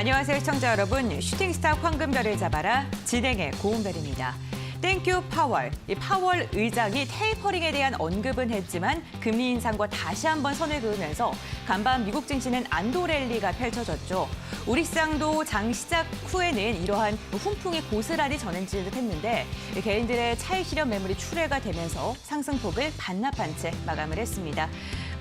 안녕하세요, 시청자 여러분. 슈팅스타 황금별을 잡아라 진행의 고은별입니다. 땡큐 파월. 이 파월 의장이 테이퍼링에 대한 언급은 했지만 금리 인상과 다시 한번 선을 그으면서 간밤 미국 증시는 안도 랠리가 펼쳐졌죠. 우리 시장도 장 시작 후에는 이러한 훈풍이 고스란히 전해지는 듯했는데 개인들의 차익 실현 매물이 출회가 되면서 상승폭을 반납한 채 마감을 했습니다.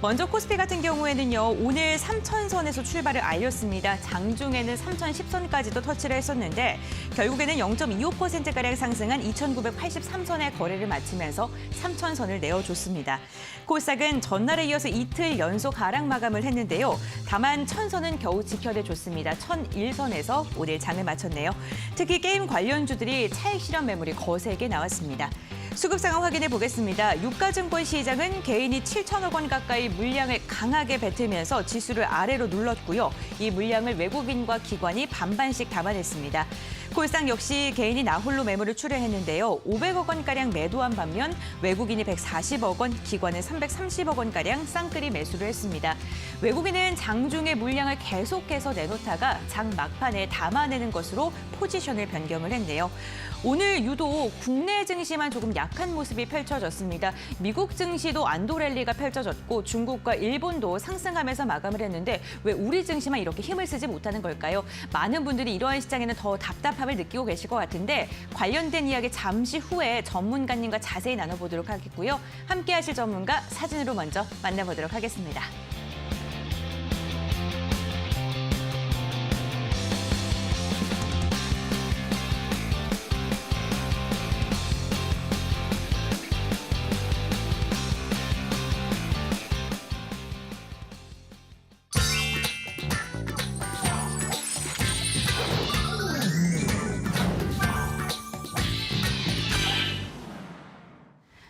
먼저 코스피 같은 경우에는요, 오늘 3,000선에서 출발을 알렸습니다. 장중에는 3,010선까지도 터치를 했었는데 결국에는 0.25%가량 상승한 2,983선의 거래를 마치면서 3,000선을 내어줬습니다. 코스닥은 전날에 이어서 이틀 연속 하락 마감을 했는데요. 다만 1,000선은 겨우 지켜내줬습니다. 1,001선에서 오늘 장을 마쳤네요. 특히 게임 관련주들이 차익 실현 매물이 거세게 나왔습니다. 수급 상황 확인해 보겠습니다. 유가증권 시장은 개인이 7천억 원 가까이 물량을 강하게 뱉으면서 지수를 아래로 눌렀고요. 이 물량을 외국인과 기관이 반반씩 담아냈습니다. 콜상 역시 개인이 나홀로 매물을 출회했는데요. 500억 원가량 매도한 반면 외국인이 140억 원, 기관은 330억 원가량 쌍끌이 매수를 했습니다. 외국인은 장중에 물량을 계속해서 내놓다가 장 막판에 담아내는 것으로 포지션을 변경을 했네요. 오늘 유독 국내 증시만 조금 약한 모습이 펼쳐졌습니다. 미국 증시도 안도 랠리가 펼쳐졌고 중국과 일본도 상승하면서 마감을 했는데 왜 우리 증시만 이렇게 힘을 쓰지 못하는 걸까요? 많은 분들이 이러한 시장에는 더 답답함을 느끼고 계실 것 같은데 관련된 이야기 잠시 후에 전문가님과 자세히 나눠보도록 하겠고요. 함께 하실 전문가 사진으로 먼저 만나보도록 하겠습니다.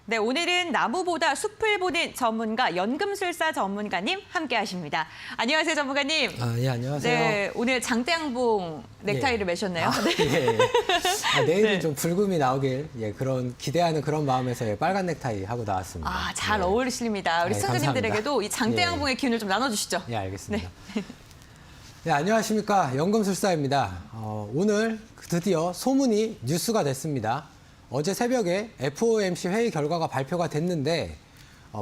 네, 오늘은 나무보다 숲을 보는 전문가, 연금술사 전문가님 함께하십니다. 안녕하세요, 전문가님. 예, 안녕하세요. 네, 오늘 장대양봉 넥타이를 매셨네요. 네. 내일은 네. 좀 붉음이 나오길 그런 기대하는 그런 마음에서 빨간 넥타이 하고 나왔습니다. 잘 어울리십니다. 우리 시청자님들에게도 이 장대양봉의 기운을 좀 나눠주시죠. 예, 알겠습니다. 네, 안녕하십니까. 연금술사입니다. 오늘 드디어 소문이 뉴스가 됐습니다. 어제 새벽에 FOMC 회의 결과가 발표가 됐는데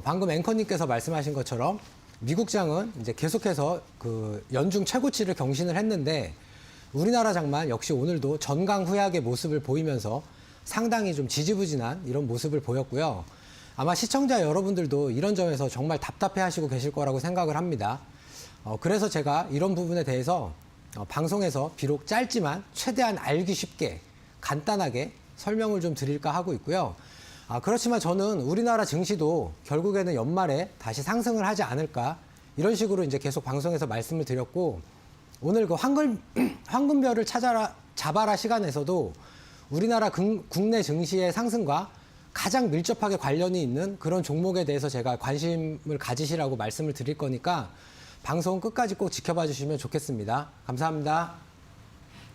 방금 앵커님께서 말씀하신 것처럼 미국장은 이제 계속해서 그 연중 최고치를 경신을 했는데 우리나라 장만 역시 오늘도 전강후약의 모습을 보이면서 상당히 좀 지지부진한 이런 모습을 보였고요. 아마 시청자 여러분들도 이런 점에서 정말 답답해하시고 계실 거라고 생각을 합니다. 그래서 제가 이런 부분에 대해서 방송에서 비록 짧지만 최대한 알기 쉽게 간단하게 설명을 좀 드릴까 하고 있고요. 그렇지만 저는 우리나라 증시도 결국에는 연말에 다시 상승을 하지 않을까 이런 식으로 이제 계속 방송에서 말씀을 드렸고 오늘 그 황금별을 잡아라 시간에서도 우리나라 국내 증시의 상승과 가장 밀접하게 관련이 있는 그런 종목에 대해서 제가 관심을 가지시라고 말씀을 드릴 거니까 방송 끝까지 꼭 지켜봐 주시면 좋겠습니다. 감사합니다.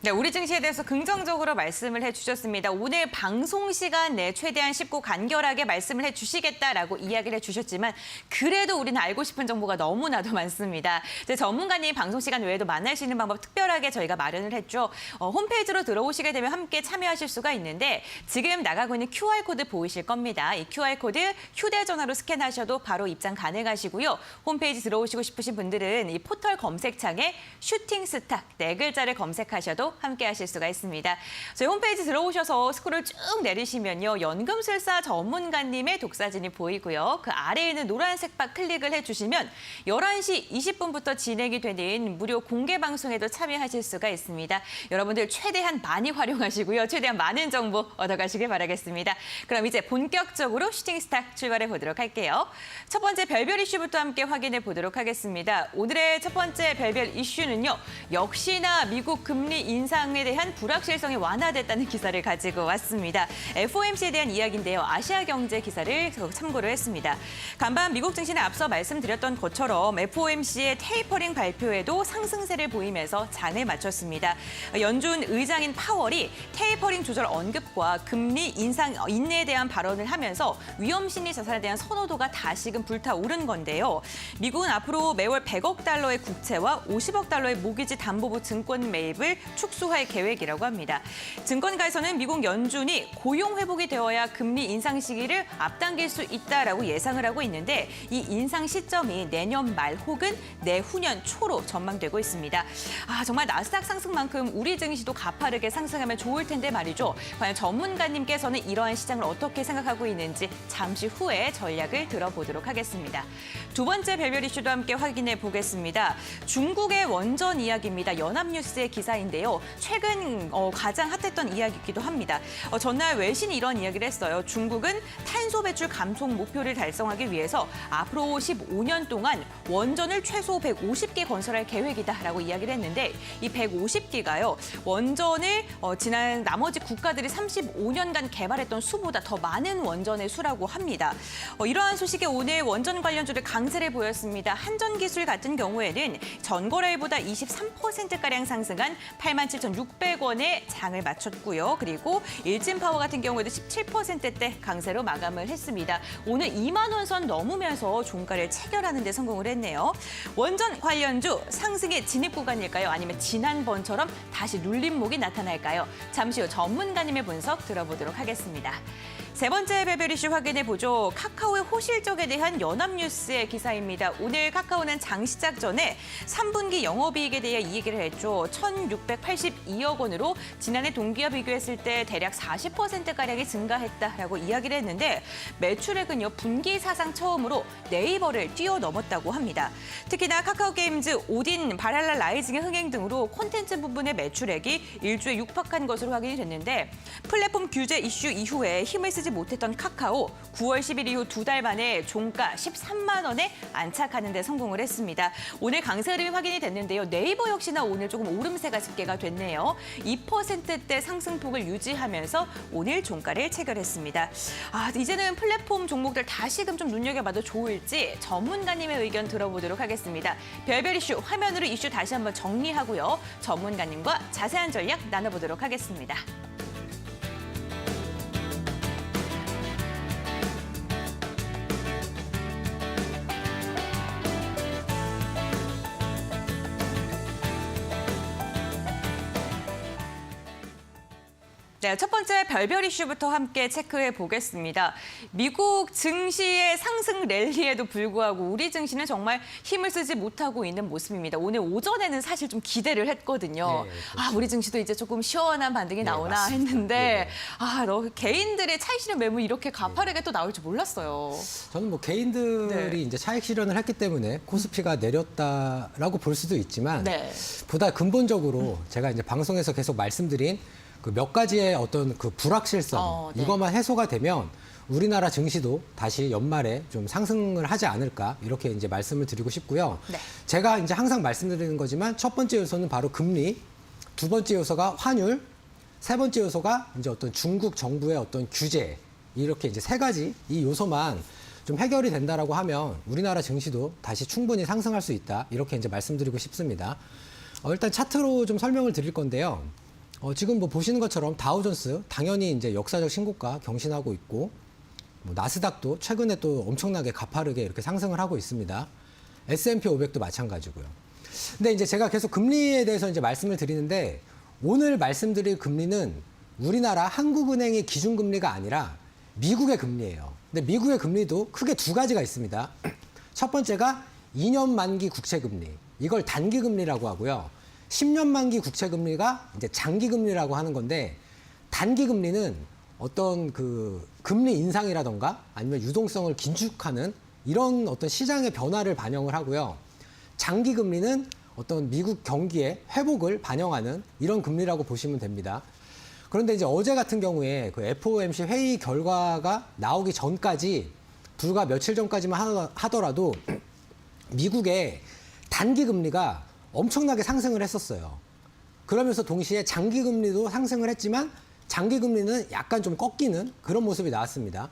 네, 우리 증시에 대해서 긍정적으로 말씀을 해주셨습니다. 오늘 방송 시간 내 최대한 쉽고 간결하게 말씀을 해주시겠다라고 이야기를 해주셨지만 그래도 우리는 알고 싶은 정보가 너무나도 많습니다. 이제 전문가님 방송 시간 외에도 만날 수 있는 방법 특별하게 저희가 마련을 했죠. 홈페이지로 들어오시게 되면 함께 참여하실 수가 있는데 지금 나가고 있는 QR코드 보이실 겁니다. 이 QR코드 휴대전화로 스캔하셔도 바로 입장 가능하시고요. 홈페이지 들어오시고 싶으신 분들은 이 포털 검색창에 슈팅스타 네 글자를 검색하셔도 함께 하실 수가 있습니다. 저희 홈페이지 들어오셔서 스크롤 쭉 내리시면요. 연금술사 전문가님의 독사진이 보이고요. 그 아래에 있는 노란색 바 클릭을 해주시면 11시 20분부터 진행이 되는 무료 공개 방송에도 참여하실 수가 있습니다. 여러분들 최대한 많이 활용하시고요. 최대한 많은 정보 얻어가시길 바라겠습니다. 그럼 이제 본격적으로 슈팅스타 출발해 보도록 할게요. 첫 번째 별별 이슈부터 함께 확인해 보도록 하겠습니다. 오늘의 첫 번째 별별 이슈는요. 역시나 미국 금리 인상에 대한 불확실성이 완화됐다는 기사를 가지고 왔습니다. FOMC에 대한 이야기인데요. 아시아경제 기사를 참고를 했습니다. 간밤 미국 증시는 앞서 말씀드렸던 것처럼 FOMC의 테이퍼링 발표에도 상승세를 보이면서 장을 마쳤습니다. 연준 의장인 파월이 테이퍼링 조절 언급과 금리 인상 인내에 대한 발언을 하면서 위험심리 자산에 대한 선호도가 다시금 불타오른 건데요. 미국은 앞으로 매월 100억 달러의 국채와 50억 달러의 모기지 담보부 증권 매입을 축소할 계획이라고 합니다. 증권가에서는 미국 연준이 고용 회복이 되어야 금리 인상 시기를 앞당길 수 있다라고 예상을 하고 있는데 이 인상 시점이 내년 말 혹은 내후년 초로 전망되고 있습니다. 정말 나스닥 상승만큼 우리 증시도 가파르게 상승하면 좋을 텐데 말이죠. 과연 전문가님께서는 이러한 시장을 어떻게 생각하고 있는지 잠시 후에 전략을 들어보도록 하겠습니다. 두 번째 별별 이슈도 함께 확인해 보겠습니다. 중국의 원전 이야기입니다. 연합뉴스의 기사인데요. 최근 가장 핫했던 이야기이기도 합니다. 전날 외신이 이런 이야기를 했어요. 중국은 탄소 배출 감속 목표를 달성하기 위해서 앞으로 15년 동안 원전을 최소 150개 건설할 계획이다라고 이야기를 했는데 이 150개가요. 원전을 지난 나머지 국가들이 35년간 개발했던 수보다 더 많은 원전의 수라고 합니다. 이러한 소식에 오늘 원전 관련주를 강세를 보였습니다. 한전기술 같은 경우에는 전거래일보다 23%가량 상승한 87,600원에 장을 마쳤고요. 그리고 일진파워 같은 경우에도 17%대 강세로 마감을 했습니다. 오늘 2만 원 선 넘으면서 종가를 체결하는 데 성공을 했네요. 원전 관련주 상승의 진입 구간일까요? 아니면 지난번처럼 다시 눌림목이 나타날까요? 잠시 후 전문가님의 분석 들어보도록 하겠습니다. 세 번째 별별 이슈 확인해 보죠. 카카오의 호실적에 대한 연합뉴스의 기사입니다. 오늘 카카오는 장 시작 전에 3분기 영업이익에 대해 이 얘기를 했죠. 1,682억 원으로 지난해 동기와 비교했을 때 대략 40%가량이 증가했다라고 이야기를 했는데 매출액은요. 분기 사상 처음으로 네이버를 뛰어넘었다고 합니다. 특히나 카카오게임즈, 오딘, 발할라 라이징의 흥행 등으로 콘텐츠 부분의 매출액이 일주에 육박한 것으로 확인이 됐는데 플랫폼 규제 이슈 이후에 힘을 쓰지 못했던 카카오 9월 10일 이후 두 달 만에 종가 13만 원에 안착하는 데 성공을 했습니다. 오늘 강세 흐름이 확인이 됐는데요. 네이버 역시나 오늘 조금 오름세가 집계가 됐네요. 2%대 상승폭을 유지하면서 오늘 종가를 체결했습니다. 이제는 플랫폼 종목들 다시금 좀 눈여겨봐도 좋을지 전문가님의 의견 들어보도록 하겠습니다. 별별 이슈 화면으로 이슈 다시 한번 정리하고요. 전문가님과 자세한 전략 나눠보도록 하겠습니다. 네, 첫 번째 별별 이슈부터 함께 체크해 보겠습니다. 미국 증시의 상승 랠리에도 불구하고 우리 증시는 정말 힘을 쓰지 못하고 있는 모습입니다. 오늘 오전에는 사실 좀 기대를 했거든요. 그렇죠. 우리 증시도 이제 조금 시원한 반등이 나오나 맞습니다. 했는데 개인들의 차익 실현 매물 이렇게 가파르게 또 나올 줄 몰랐어요. 저는 뭐 개인들이 이제 차익 실현을 했기 때문에 코스피가 내렸다라고 볼 수도 있지만 보다 근본적으로 제가 이제 방송에서 계속 말씀드린 그 몇 가지의 어떤 그 불확실성 이것만 해소가 되면 우리나라 증시도 다시 연말에 좀 상승을 하지 않을까 이렇게 이제 말씀을 드리고 싶고요. 제가 이제 항상 말씀드리는 거지만 첫 번째 요소는 바로 금리, 두 번째 요소가 환율, 세 번째 요소가 이제 어떤 중국 정부의 어떤 규제 이렇게 이제 세 가지 이 요소만 좀 해결이 된다라고 하면 우리나라 증시도 다시 충분히 상승할 수 있다 이렇게 이제 말씀드리고 싶습니다. 일단 차트로 좀 설명을 드릴 건데요. 지금 뭐 보시는 것처럼 다우존스 당연히 이제 역사적 신고가 경신하고 있고 뭐 나스닥도 최근에 또 엄청나게 가파르게 이렇게 상승을 하고 있습니다. S&P 500도 마찬가지고요. 근데 이제 제가 계속 금리에 대해서 이제 말씀을 드리는데 오늘 말씀드릴 금리는 우리나라 한국은행의 기준금리가 아니라 미국의 금리예요. 근데 미국의 금리도 크게 두 가지가 있습니다. 첫 번째가 2년 만기 국채금리. 이걸 단기금리라고 하고요. 10년 만기 국채금리가 이제 장기금리라고 하는 건데 단기금리는 어떤 그 금리 인상이라던가 아니면 유동성을 긴축하는 이런 어떤 시장의 변화를 반영을 하고요. 장기금리는 어떤 미국 경기의 회복을 반영하는 이런 금리라고 보시면 됩니다. 그런데 이제 어제 같은 경우에 그 FOMC 회의 결과가 나오기 전까지 불과 며칠 전까지만 하더라도 미국의 단기금리가 엄청나게 상승을 했었어요. 그러면서 동시에 장기 금리도 상승을 했지만 장기 금리는 약간 좀 꺾이는 그런 모습이 나왔습니다.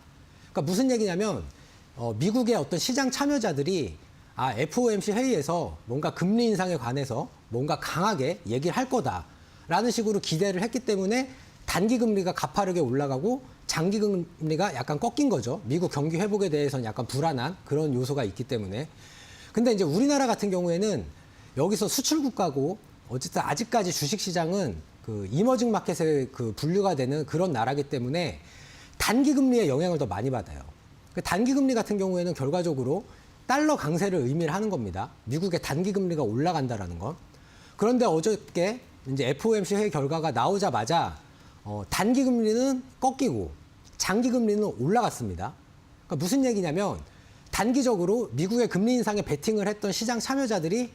그러니까 무슨 얘기냐면 미국의 어떤 시장 참여자들이 FOMC 회의에서 뭔가 금리 인상에 관해서 뭔가 강하게 얘기를 할 거다라는 식으로 기대를 했기 때문에 단기 금리가 가파르게 올라가고 장기 금리가 약간 꺾인 거죠. 미국 경기 회복에 대해서는 약간 불안한 그런 요소가 있기 때문에. 근데 이제 우리나라 같은 경우에는 여기서 수출 국가고 어쨌든 아직까지 주식 시장은 그 이머징 마켓에 그 분류가 되는 그런 나라기 때문에 단기 금리의 영향을 더 많이 받아요. 그 단기 금리 같은 경우에는 결과적으로 달러 강세를 의미를 하는 겁니다. 미국의 단기 금리가 올라간다라는 건. 그런데 어저께 이제 FOMC 회의 결과가 나오자마자 단기 금리는 꺾이고 장기 금리는 올라갔습니다. 그러니까 무슨 얘기냐면 단기적으로 미국의 금리 인상에 베팅을 했던 시장 참여자들이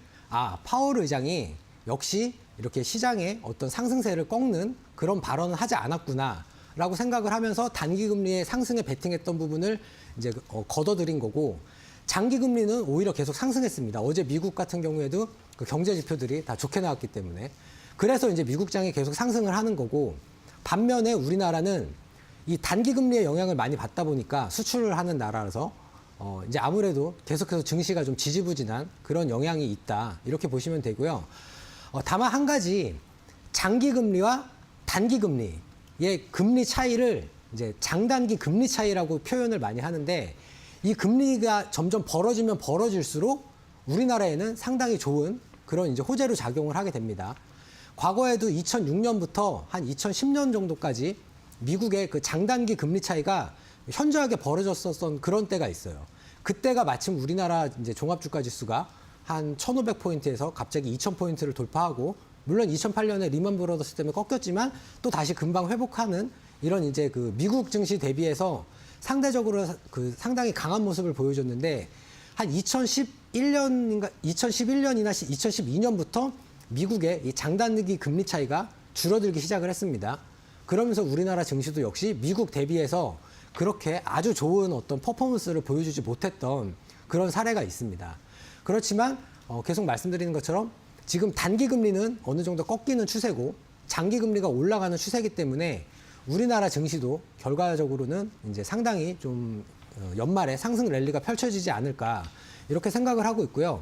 파월 의장이 역시 이렇게 시장의 어떤 상승세를 꺾는 그런 발언을 하지 않았구나라고 생각을 하면서 단기 금리의 상승에 베팅했던 부분을 이제 걷어들인 거고 장기 금리는 오히려 계속 상승했습니다. 어제 미국 같은 경우에도 그 경제 지표들이 다 좋게 나왔기 때문에 그래서 이제 미국장이 계속 상승을 하는 거고 반면에 우리나라는 이 단기 금리의 영향을 많이 받다 보니까 수출을 하는 나라라서 이제 아무래도 계속해서 증시가 좀 지지부진한 그런 영향이 있다 이렇게 보시면 되고요. 다만 한 가지 장기 금리와 단기 금리의 금리 차이를 이제 장단기 금리 차이라고 표현을 많이 하는데 이 금리가 점점 벌어지면 벌어질수록 우리나라에는 상당히 좋은 그런 이제 호재로 작용을 하게 됩니다. 과거에도 2006년부터 한 2010년 정도까지 미국의 그 장단기 금리 차이가 현저하게 벌어졌었던 그런 때가 있어요. 그때가 마침 우리나라 이제 종합주가 지수가 한 1,500포인트에서 갑자기 2,000포인트를 돌파하고 물론 2008년에 리먼 브러더스 때문에 꺾였지만 또 다시 금방 회복하는 이런 이제 그 미국 증시 대비해서 상대적으로 그 상당히 강한 모습을 보여줬는데 한 2011년이나 2012년부터 미국의 이 장단기 금리 차이가 줄어들기 시작을 했습니다. 그러면서 우리나라 증시도 역시 미국 대비해서 그렇게 아주 좋은 어떤 퍼포먼스를 보여주지 못했던 그런 사례가 있습니다. 그렇지만 계속 말씀드리는 것처럼 지금 단기 금리는 어느 정도 꺾이는 추세고 장기 금리가 올라가는 추세이기 때문에 우리나라 증시도 결과적으로는 이제 상당히 좀 연말에 상승 랠리가 펼쳐지지 않을까 이렇게 생각을 하고 있고요.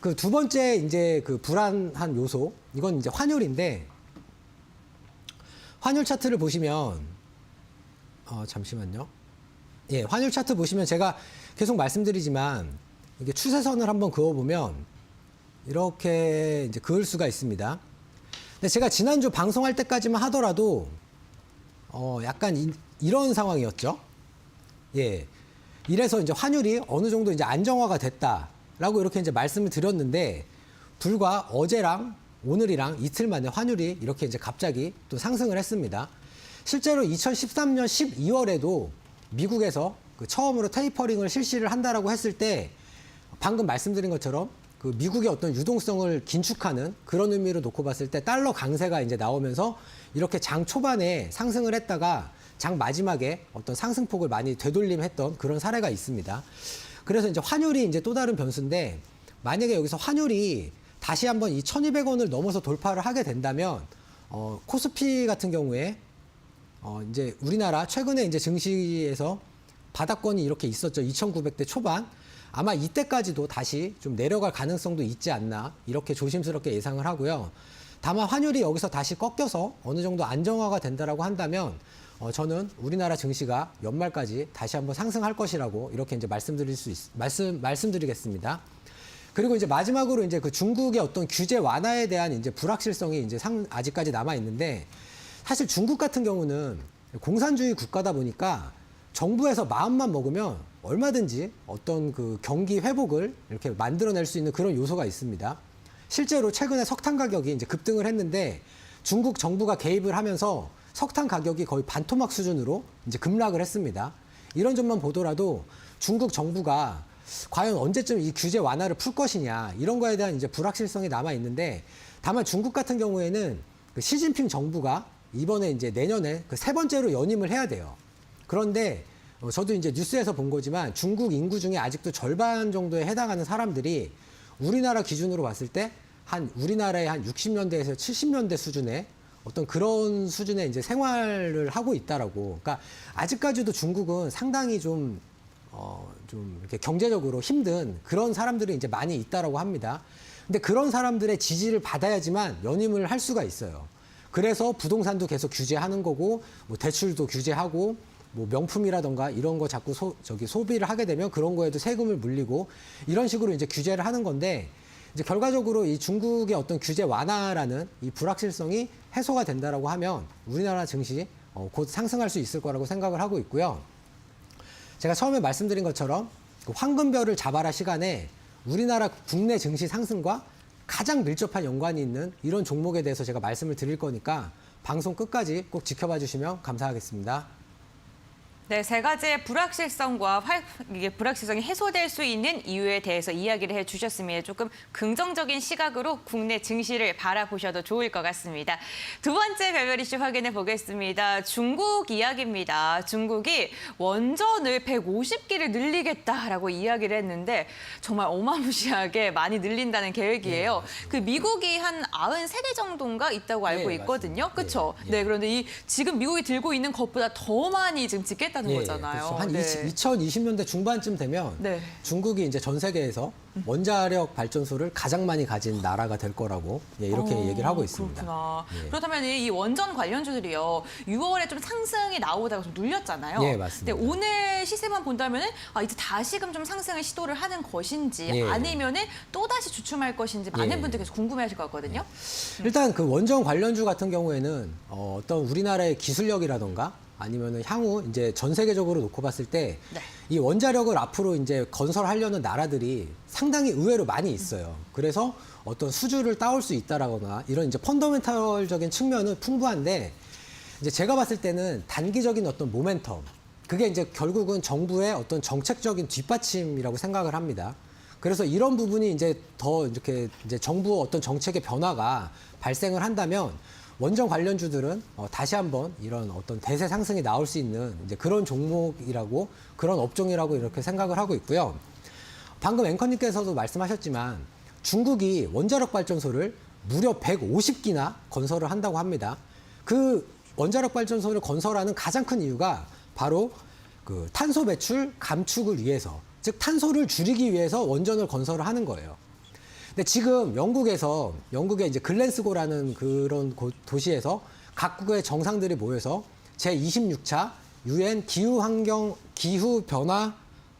그 두 번째 이제 그 불안한 요소 이건 이제 환율인데 환율 차트를 보시면 잠시만요. 예, 환율 차트 보시면 제가 계속 말씀드리지만 이게 추세선을 한번 그어보면 이렇게 이제 그을 수가 있습니다. 근데 제가 지난주 방송할 때까지만 하더라도 약간 이런 상황이었죠. 예. 이래서 이제 환율이 어느 정도 이제 안정화가 됐다라고 이렇게 이제 말씀을 드렸는데 불과 어제랑 오늘이랑 이틀 만에 환율이 이렇게 이제 갑자기 또 상승을 했습니다. 실제로 2013년 12월에도 미국에서 그 처음으로 테이퍼링을 실시를 한다라고 했을 때 방금 말씀드린 것처럼 그 미국의 어떤 유동성을 긴축하는 그런 의미로 놓고 봤을 때 달러 강세가 이제 나오면서 이렇게 장 초반에 상승을 했다가 장 마지막에 어떤 상승폭을 많이 되돌림했던 그런 사례가 있습니다. 그래서 이제 환율이 이제 또 다른 변수인데 만약에 여기서 환율이 다시 한번 이 1,200원을 넘어서 돌파를 하게 된다면 코스피 같은 경우에 이제 우리나라 최근에 이제 증시에서 바닥권이 이렇게 있었죠. 2,900대 초반. 아마 이때까지도 다시 좀 내려갈 가능성도 있지 않나 이렇게 조심스럽게 예상을 하고요. 다만 환율이 여기서 다시 꺾여서 어느 정도 안정화가 된다라고 한다면 저는 우리나라 증시가 연말까지 다시 한번 상승할 것이라고 이렇게 이제 말씀드리겠습니다. 그리고 이제 마지막으로 이제 그 중국의 어떤 규제 완화에 대한 이제 불확실성이 이제 아직까지 남아 있는데 사실 중국 같은 경우는 공산주의 국가다 보니까 정부에서 마음만 먹으면 얼마든지 어떤 그 경기 회복을 이렇게 만들어낼 수 있는 그런 요소가 있습니다. 실제로 최근에 석탄 가격이 이제 급등을 했는데 중국 정부가 개입을 하면서 석탄 가격이 거의 반토막 수준으로 이제 급락을 했습니다. 이런 점만 보더라도 중국 정부가 과연 언제쯤 이 규제 완화를 풀 것이냐 이런 거에 대한 이제 불확실성이 남아 있는데 다만 중국 같은 경우에는 그 시진핑 정부가 이번에 이제 내년에 그 세 번째로 연임을 해야 돼요. 그런데 저도 이제 뉴스에서 본 거지만 중국 인구 중에 아직도 절반 정도에 해당하는 사람들이 우리나라 기준으로 봤을 때 한 우리나라의 한 60년대에서 70년대 수준의 어떤 그런 수준의 이제 생활을 하고 있다라고. 그러니까 아직까지도 중국은 상당히 좀 이렇게 경제적으로 힘든 그런 사람들이 이제 많이 있다라고 합니다. 근데 그런 사람들의 지지를 받아야지만 연임을 할 수가 있어요. 그래서 부동산도 계속 규제하는 거고, 뭐 대출도 규제하고, 뭐 명품이라던가 이런 거 자꾸 소비를 하게 되면 그런 거에도 세금을 물리고 이런 식으로 이제 규제를 하는 건데, 이제 결과적으로 이 중국의 어떤 규제 완화라는 이 불확실성이 해소가 된다라고 하면 우리나라 증시 곧 상승할 수 있을 거라고 생각을 하고 있고요. 제가 처음에 말씀드린 것처럼 그 황금별을 잡아라 시간에 우리나라 국내 증시 상승과 가장 밀접한 연관이 있는 이런 종목에 대해서 제가 말씀을 드릴 거니까 방송 끝까지 꼭 지켜봐 주시면 감사하겠습니다. 네, 세 가지의 불확실성과 이게 불확실성이 해소될 수 있는 이유에 대해서 이야기를 해주셨으면 조금 긍정적인 시각으로 국내 증시를 바라보셔도 좋을 것 같습니다. 두 번째 별별 이슈 확인해 보겠습니다. 중국 이야기입니다. 중국이 원전을 150기를 늘리겠다라고 이야기를 했는데 정말 어마무시하게 많이 늘린다는 계획이에요. 그 미국이 한 93개 정도인가 있다고 알고 있거든요. 그렇죠? 네, 그런데 지금 미국이 들고 있는 것보다 더 많이 지금 짓겠다. 거잖아요. 그렇죠. 한 네. 2020년대 중반쯤 되면 네. 중국이 이제 전 세계에서 원자력 발전소를 가장 많이 가진 나라가 될 거라고 이렇게 얘기를 하고 있습니다. 그렇구나. 그렇다면 이 원전 관련주들이요. 6월에 좀 상승이 나오다가 좀 눌렸잖아요. 예, 맞습니다. 근데 오늘 시세만 본다면 이제 다시금 좀 상승을 시도를 하는 것인지 예. 아니면 또다시 주춤할 것인지 많은 예. 분들께서 궁금해하실 것 같거든요. 일단 그 원전 관련주 같은 경우에는 어떤 우리나라의 기술력이라던가 아니면은 향후 이제 전 세계적으로 놓고 봤을 때 이 원자력을 앞으로 이제 건설하려는 나라들이 상당히 의외로 많이 있어요. 그래서 어떤 수주를 따올 수 있다라거나 이런 이제 펀더멘탈적인 측면은 풍부한데 이제 제가 봤을 때는 단기적인 어떤 모멘텀 그게 이제 결국은 정부의 어떤 정책적인 뒷받침이라고 생각을 합니다. 그래서 이런 부분이 이제 더 이렇게 이제 정부 어떤 정책의 변화가 발생을 한다면 원전 관련주들은 다시 한번 이런 어떤 대세 상승이 나올 수 있는 이제 그런 종목이라고 그런 업종이라고 이렇게 생각을 하고 있고요. 방금 앵커님께서도 말씀하셨지만 중국이 원자력 발전소를 무려 150기나 건설을 한다고 합니다. 그 원자력 발전소를 건설하는 가장 큰 이유가 바로 그 탄소 배출 감축을 위해서, 즉 탄소를 줄이기 위해서 원전을 건설을 하는 거예요. 근데 지금 영국의 이제 글래스고라는 그런 도시에서 각국의 정상들이 모여서 제26차 UN 기후 변화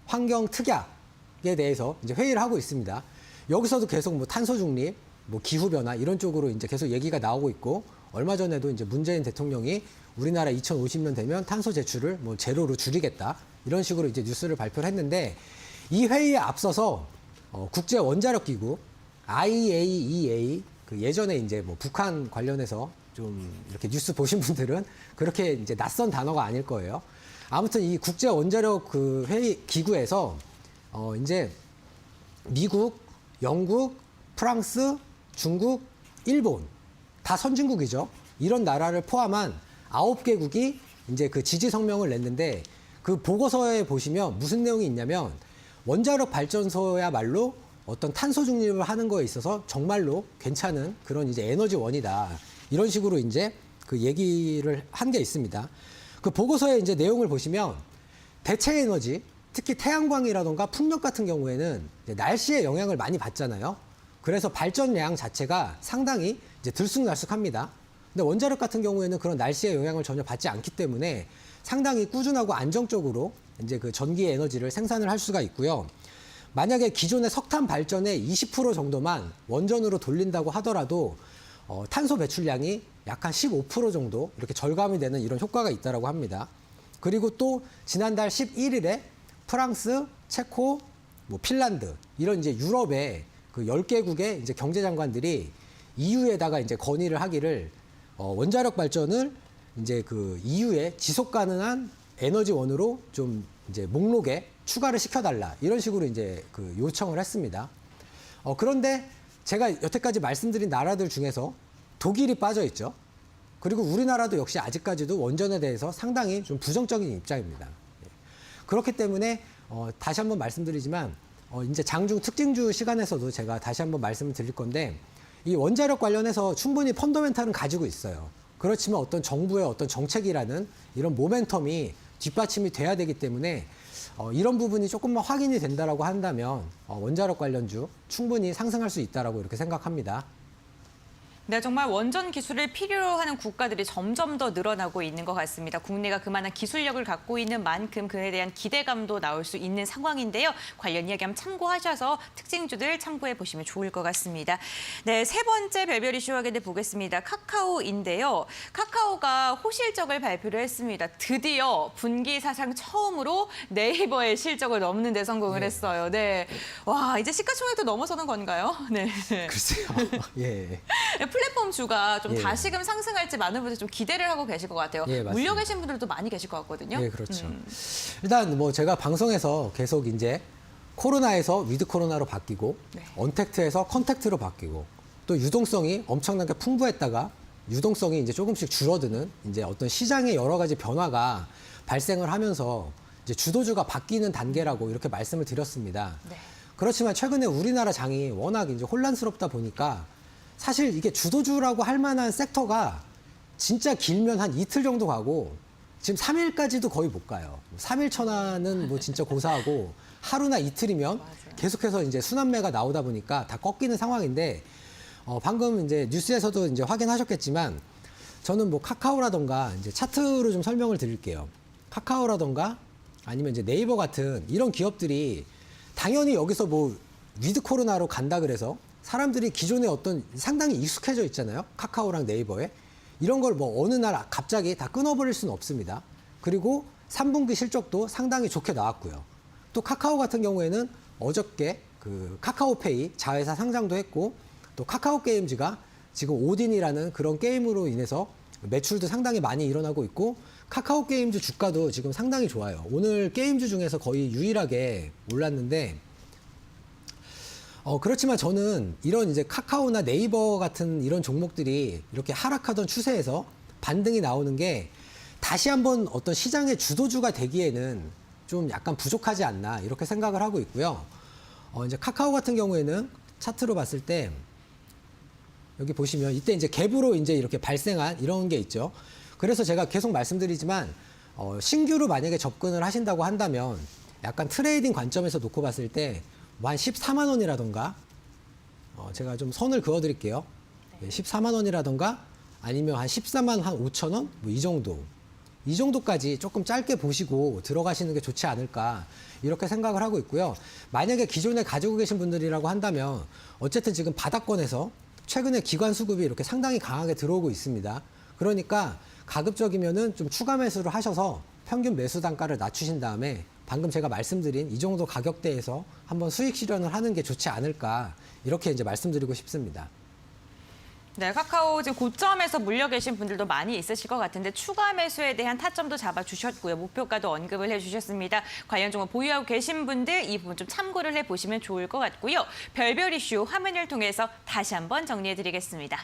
환경 특약에 대해서 이제 회의를 하고 있습니다. 여기서도 계속 뭐 탄소 중립, 뭐 기후 변화 이런 쪽으로 이제 계속 얘기가 나오고 있고 얼마 전에도 이제 문재인 대통령이 우리나라 2050년 되면 탄소 제출을 뭐 제로로 줄이겠다 이런 식으로 이제 뉴스를 발표를 했는데 이 회의에 앞서서 국제 원자력 기구 IAEA 그 예전에 이제 뭐 북한 관련해서 좀 이렇게 뉴스 보신 분들은 그렇게 이제 낯선 단어가 아닐 거예요. 아무튼 이 국제 원자력 그 회의 기구에서 이제 미국, 영국, 프랑스, 중국, 일본 다 선진국이죠. 이런 나라를 포함한 9개국이 이제 그 지지 성명을 냈는데 그 보고서에 보시면 무슨 내용이 있냐면 원자력 발전소야말로 어떤 탄소 중립을 하는 거에 있어서 정말로 괜찮은 그런 이제 에너지원이다. 이런 식으로 이제 그 얘기를 한 게 있습니다. 그 보고서의 이제 내용을 보시면 대체 에너지, 특히 태양광이라던가 풍력 같은 경우에는 이제 날씨의 영향을 많이 받잖아요. 그래서 발전량 자체가 상당히 이제 들쑥날쑥합니다. 근데 원자력 같은 경우에는 그런 날씨의 영향을 전혀 받지 않기 때문에 상당히 꾸준하고 안정적으로 이제 그 전기 에너지를 생산을 할 수가 있고요. 만약에 기존의 석탄 발전의 20% 정도만 원전으로 돌린다고 하더라도 탄소 배출량이 약 한 15% 정도 이렇게 절감이 되는 이런 효과가 있다고 합니다. 그리고 또 지난달 11일에 프랑스, 체코, 뭐 핀란드 이런 이제 유럽의 그 10개국의 이제 경제장관들이 EU에다가 이제 건의를 하기를 원자력 발전을 이제 그 EU의 지속 가능한 에너지원으로 좀 이제 목록에 추가를 시켜달라 이런 식으로 이제 그 요청을 했습니다. 그런데 제가 여태까지 말씀드린 나라들 중에서 독일이 빠져 있죠. 그리고 우리나라도 역시 아직까지도 원전에 대해서 상당히 좀 부정적인 입장입니다. 그렇기 때문에 다시 한번 말씀드리지만 이제 장중 특징주 시간에서도 제가 다시 한번 말씀을 드릴 건데 이 원자력 관련해서 충분히 펀더멘탈은 가지고 있어요. 그렇지만 어떤 정부의 어떤 정책이라는 이런 모멘텀이 뒷받침이 돼야 되기 때문에 이런 부분이 조금만 확인이 된다라고 한다면 원자력 관련주 충분히 상승할 수 있다라고 이렇게 생각합니다. 네, 정말 원전 기술을 필요로 하는 국가들이 점점 더 늘어나고 있는 것 같습니다. 국내가 그만한 기술력을 갖고 있는 만큼 그에 대한 기대감도 나올 수 있는 상황인데요. 관련 이야기 한번 참고하셔서 특징주들 참고해 보시면 좋을 것 같습니다. 네, 세 번째 별별 이슈 확인해 보겠습니다. 카카오인데요. 카카오가 호실적을 발표를 했습니다. 드디어 분기 사상 처음으로 네이버의 실적을 넘는 데 성공을 했어요. 네, 와 이제 시가총액도 넘어서는 건가요? 네. 글쎄요. 예. 플랫폼 주가 좀 예. 다시금 상승할지 많은 분들이 좀 기대를 하고 계실 것 같아요. 예, 맞습니다. 물려 계신 분들도 많이 계실 것 같거든요. 예, 그렇죠. 일단 뭐 제가 방송에서 계속 이제 코로나에서 위드 코로나로 바뀌고 네. 언택트에서 컨택트로 바뀌고 또 유동성이 엄청나게 풍부했다가 유동성이 이제 조금씩 줄어드는 이제 어떤 시장의 여러 가지 변화가 발생을 하면서 이제 주도주가 바뀌는 단계라고 이렇게 말씀을 드렸습니다. 네. 그렇지만 최근에 우리나라 장이 워낙 이제 혼란스럽다 보니까 사실 이게 주도주라고 할 만한 섹터가 진짜 길면 한 이틀 정도 가고 지금 3일까지도 거의 못 가요. 3일 천안은 뭐 진짜 고사하고 하루나 이틀이면 맞아요. 계속해서 이제 순환매가 나오다 보니까 다 꺾이는 상황인데 방금 이제 뉴스에서도 이제 확인하셨겠지만 저는 뭐 카카오라던가 이제 차트로 좀 설명을 드릴게요. 카카오라던가 아니면 이제 네이버 같은 이런 기업들이 당연히 여기서 뭐 위드 코로나로 간다 그래서 사람들이 기존에 어떤 상당히 익숙해져 있잖아요. 카카오랑 네이버에. 이런 걸 뭐 어느 날 갑자기 다 끊어버릴 수는 없습니다. 그리고 3분기 실적도 상당히 좋게 나왔고요. 또 카카오 같은 경우에는 어저께 그 카카오페이 자회사 상장도 했고 또 카카오 게임즈가 지금 오딘이라는 그런 게임으로 인해서 매출도 상당히 많이 일어나고 있고 카카오 게임즈 주가도 지금 상당히 좋아요. 오늘 게임주 중에서 거의 유일하게 올랐는데 그렇지만 저는 이런 이제 카카오나 네이버 같은 이런 종목들이 이렇게 하락하던 추세에서 반등이 나오는 게 다시 한번 어떤 시장의 주도주가 되기에는 좀 약간 부족하지 않나 이렇게 생각을 하고 있고요. 이제 카카오 같은 경우에는 차트로 봤을 때 여기 보시면 이때 이제 갭으로 이제 이렇게 발생한 이런 게 있죠. 그래서 제가 계속 말씀드리지만 신규로 만약에 접근을 하신다고 한다면 약간 트레이딩 관점에서 놓고 봤을 때 한 14만 원이라던가 제가 좀 선을 그어 드릴게요. 14만 원이라던가 아니면 한 14만 한 5천 원? 뭐 이 정도까지 조금 짧게 보시고 들어가시는 게 좋지 않을까 이렇게 생각을 하고 있고요. 만약에 기존에 가지고 계신 분들이라고 한다면 어쨌든 지금 바닥권에서 최근에 기관 수급이 이렇게 상당히 강하게 들어오고 있습니다. 그러니까 가급적이면은 좀 추가 매수를 하셔서 평균 매수 단가를 낮추신 다음에 방금 제가 말씀드린 이 정도 가격대에서 한번 수익 실현을 하는 게 좋지 않을까 이렇게 이제 말씀드리고 싶습니다. 네, 카카오 지금 고점에서 물려 계신 분들도 많이 있으실 것 같은데 추가 매수에 대한 타점도 잡아주셨고요. 목표가도 언급을 해주셨습니다. 관련 종목 보유하고 계신 분들 이 부분 좀 참고를 해보시면 좋을 것 같고요. 별별 이슈 화면을 통해서 다시 한번 정리해드리겠습니다.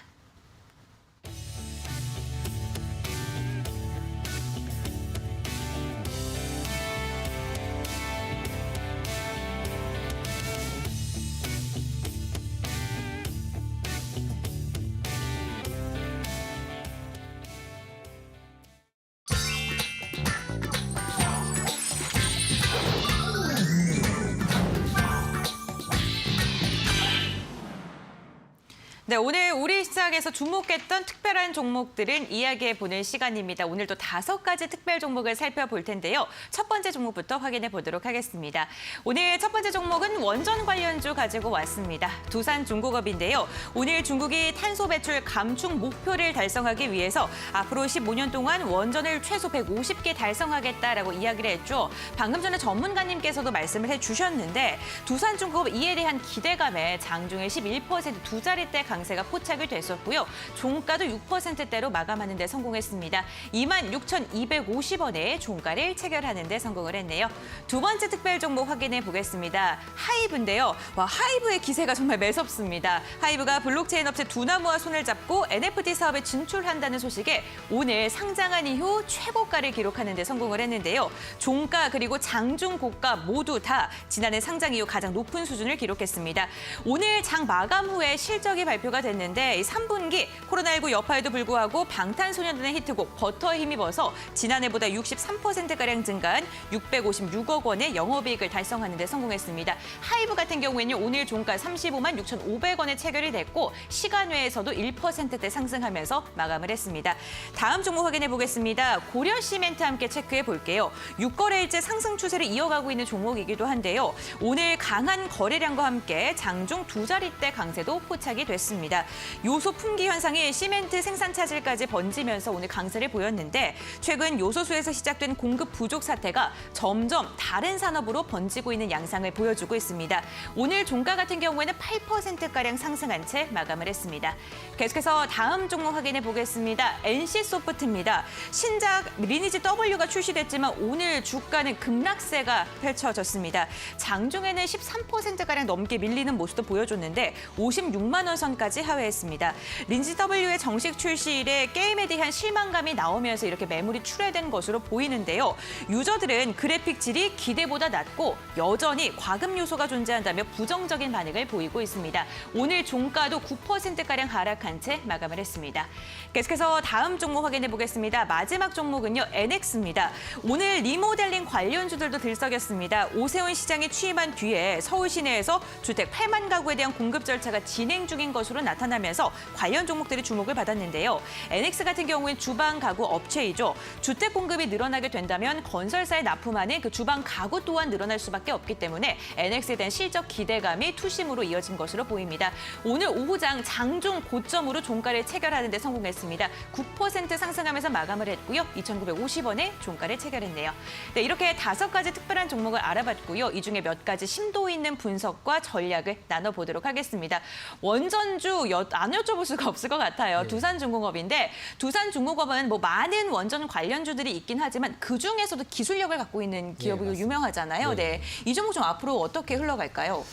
네, 오늘 우리 시장에서 주목했던 특별한 종목들은 이야기해보는 시간입니다. 오늘도 5가지 특별 종목을 살펴볼 텐데요. 첫 번째 종목부터 확인해 보도록 하겠습니다. 오늘 첫 번째 종목은 원전 관련주 가지고 왔습니다. 두산중공업인데요. 오늘 중국이 탄소 배출 감축 목표를 달성하기 위해서 앞으로 15년 동안 원전을 최소 150개 달성하겠다라고 이야기를 했죠. 방금 전에 전문가님께서도 말씀을 해주셨는데 두산중공업 이에 대한 기대감에 장중에 11% 두 자릿대 강세가 포착이 됐었고요. 종가도 6%대로 마감하는 데 성공했습니다. 26,250원에 종가를 체결하는 데 성공을 했네요. 두 번째 특별 종목 확인해 보겠습니다. 하이브인데요. 와, 하이브의 기세가 정말 매섭습니다. 하이브가 블록체인 업체 두나무와 손을 잡고 NFT 사업에 진출한다는 소식에 오늘 상장한 이후 최고가를 기록하는 데 성공을 했는데요. 종가 그리고 장중 고가 모두 다 지난해 상장 이후 가장 높은 수준을 기록했습니다. 오늘 장 마감 후에 실적이 발표됐습니다. 발표가 됐는데 이 3분기 코로나19 여파에도 불구하고 방탄소년단의 히트곡 버터에 힘입어서 지난해보다 63%가량 증가한 656억 원의 영업이익을 달성하는 데 성공했습니다. 하이브 같은 경우에는 오늘 종가 35만 6,500원에 체결이 됐고 시간외에서도 1%대 상승하면서 마감을 했습니다. 다음 종목 확인해 보겠습니다. 고려시멘트 함께 체크해 볼게요. 6거래일째 상승 추세를 이어가고 있는 종목이기도 한데요. 오늘 강한 거래량과 함께 장중 두 자릿대 강세도 포착이 됐습니다. 요소 품귀 현상이 시멘트 생산 차질까지 번지면서 오늘 강세를 보였는데 최근 요소수에서 시작된 공급 부족 사태가 점점 다른 산업으로 번지고 있는 양상을 보여주고 있습니다. 오늘 종가 같은 경우에는 8%가량 상승한 채 마감을 했습니다. 계속해서 다음 종목 확인해 보겠습니다. NC소프트입니다. 신작 리니지 W가 출시됐지만 오늘 주가는 급락세가 펼쳐졌습니다. 장중에는 13%가량 넘게 밀리는 모습도 보여줬는데 56만 원 선까지 하회했습니다. 리니지 W의 정식 출시일에 게임에 대한 실망감이 나오면서 이렇게 매물이 출회된 것으로 보이는데요. 유저들은 그래픽 질이 기대보다 낮고 여전히 과금 요소가 존재한다며 부정적인 반응을 보이고 있습니다. 오늘 종가도 9%가량 하락한 채 마감을 했습니다. 계속해서 다음 종목 확인해 보겠습니다. 마지막 종목은요, NX입니다. 오늘 리모델링 관련주들도 들썩였습니다. 오세훈 시장이 취임한 뒤에 서울 시내에서 주택 8만 가구에 대한 공급 절차가 진행 중인 것으로 나타나면서 관련 종목들이 주목을 받았는데요. NX 같은 경우엔 주방 가구 업체이죠. 주택 공급이 늘어나게 된다면 건설사에 납품하는 그 주방 가구 또한 늘어날 수밖에 없기 때문에 NX에 대한 실적 기대감이 투심으로 이어진 것으로 보입니다. 오늘 오후장 장중 고점으로 종가를 체결하는 데 성공했습니다. 9% 상승하면서 마감을 했고요. 2,950원에 종가를 체결했네요. 네, 이렇게 5가지 특별한 종목을 알아봤고요. 이 중에 몇 가지 심도 있는 분석과 전략을 나눠보도록 하겠습니다. 원전주 안 여쭤볼 수가 없을 것 같아요. 네. 두산중공업인데 두산중공업은 뭐 많은 원전 관련주들이 있긴 하지만 그중에서도 기술력을 갖고 있는 기업으로 맞습니다. 유명하잖아요. 네. 이 종목 좀 앞으로 어떻게 흘러갈까요?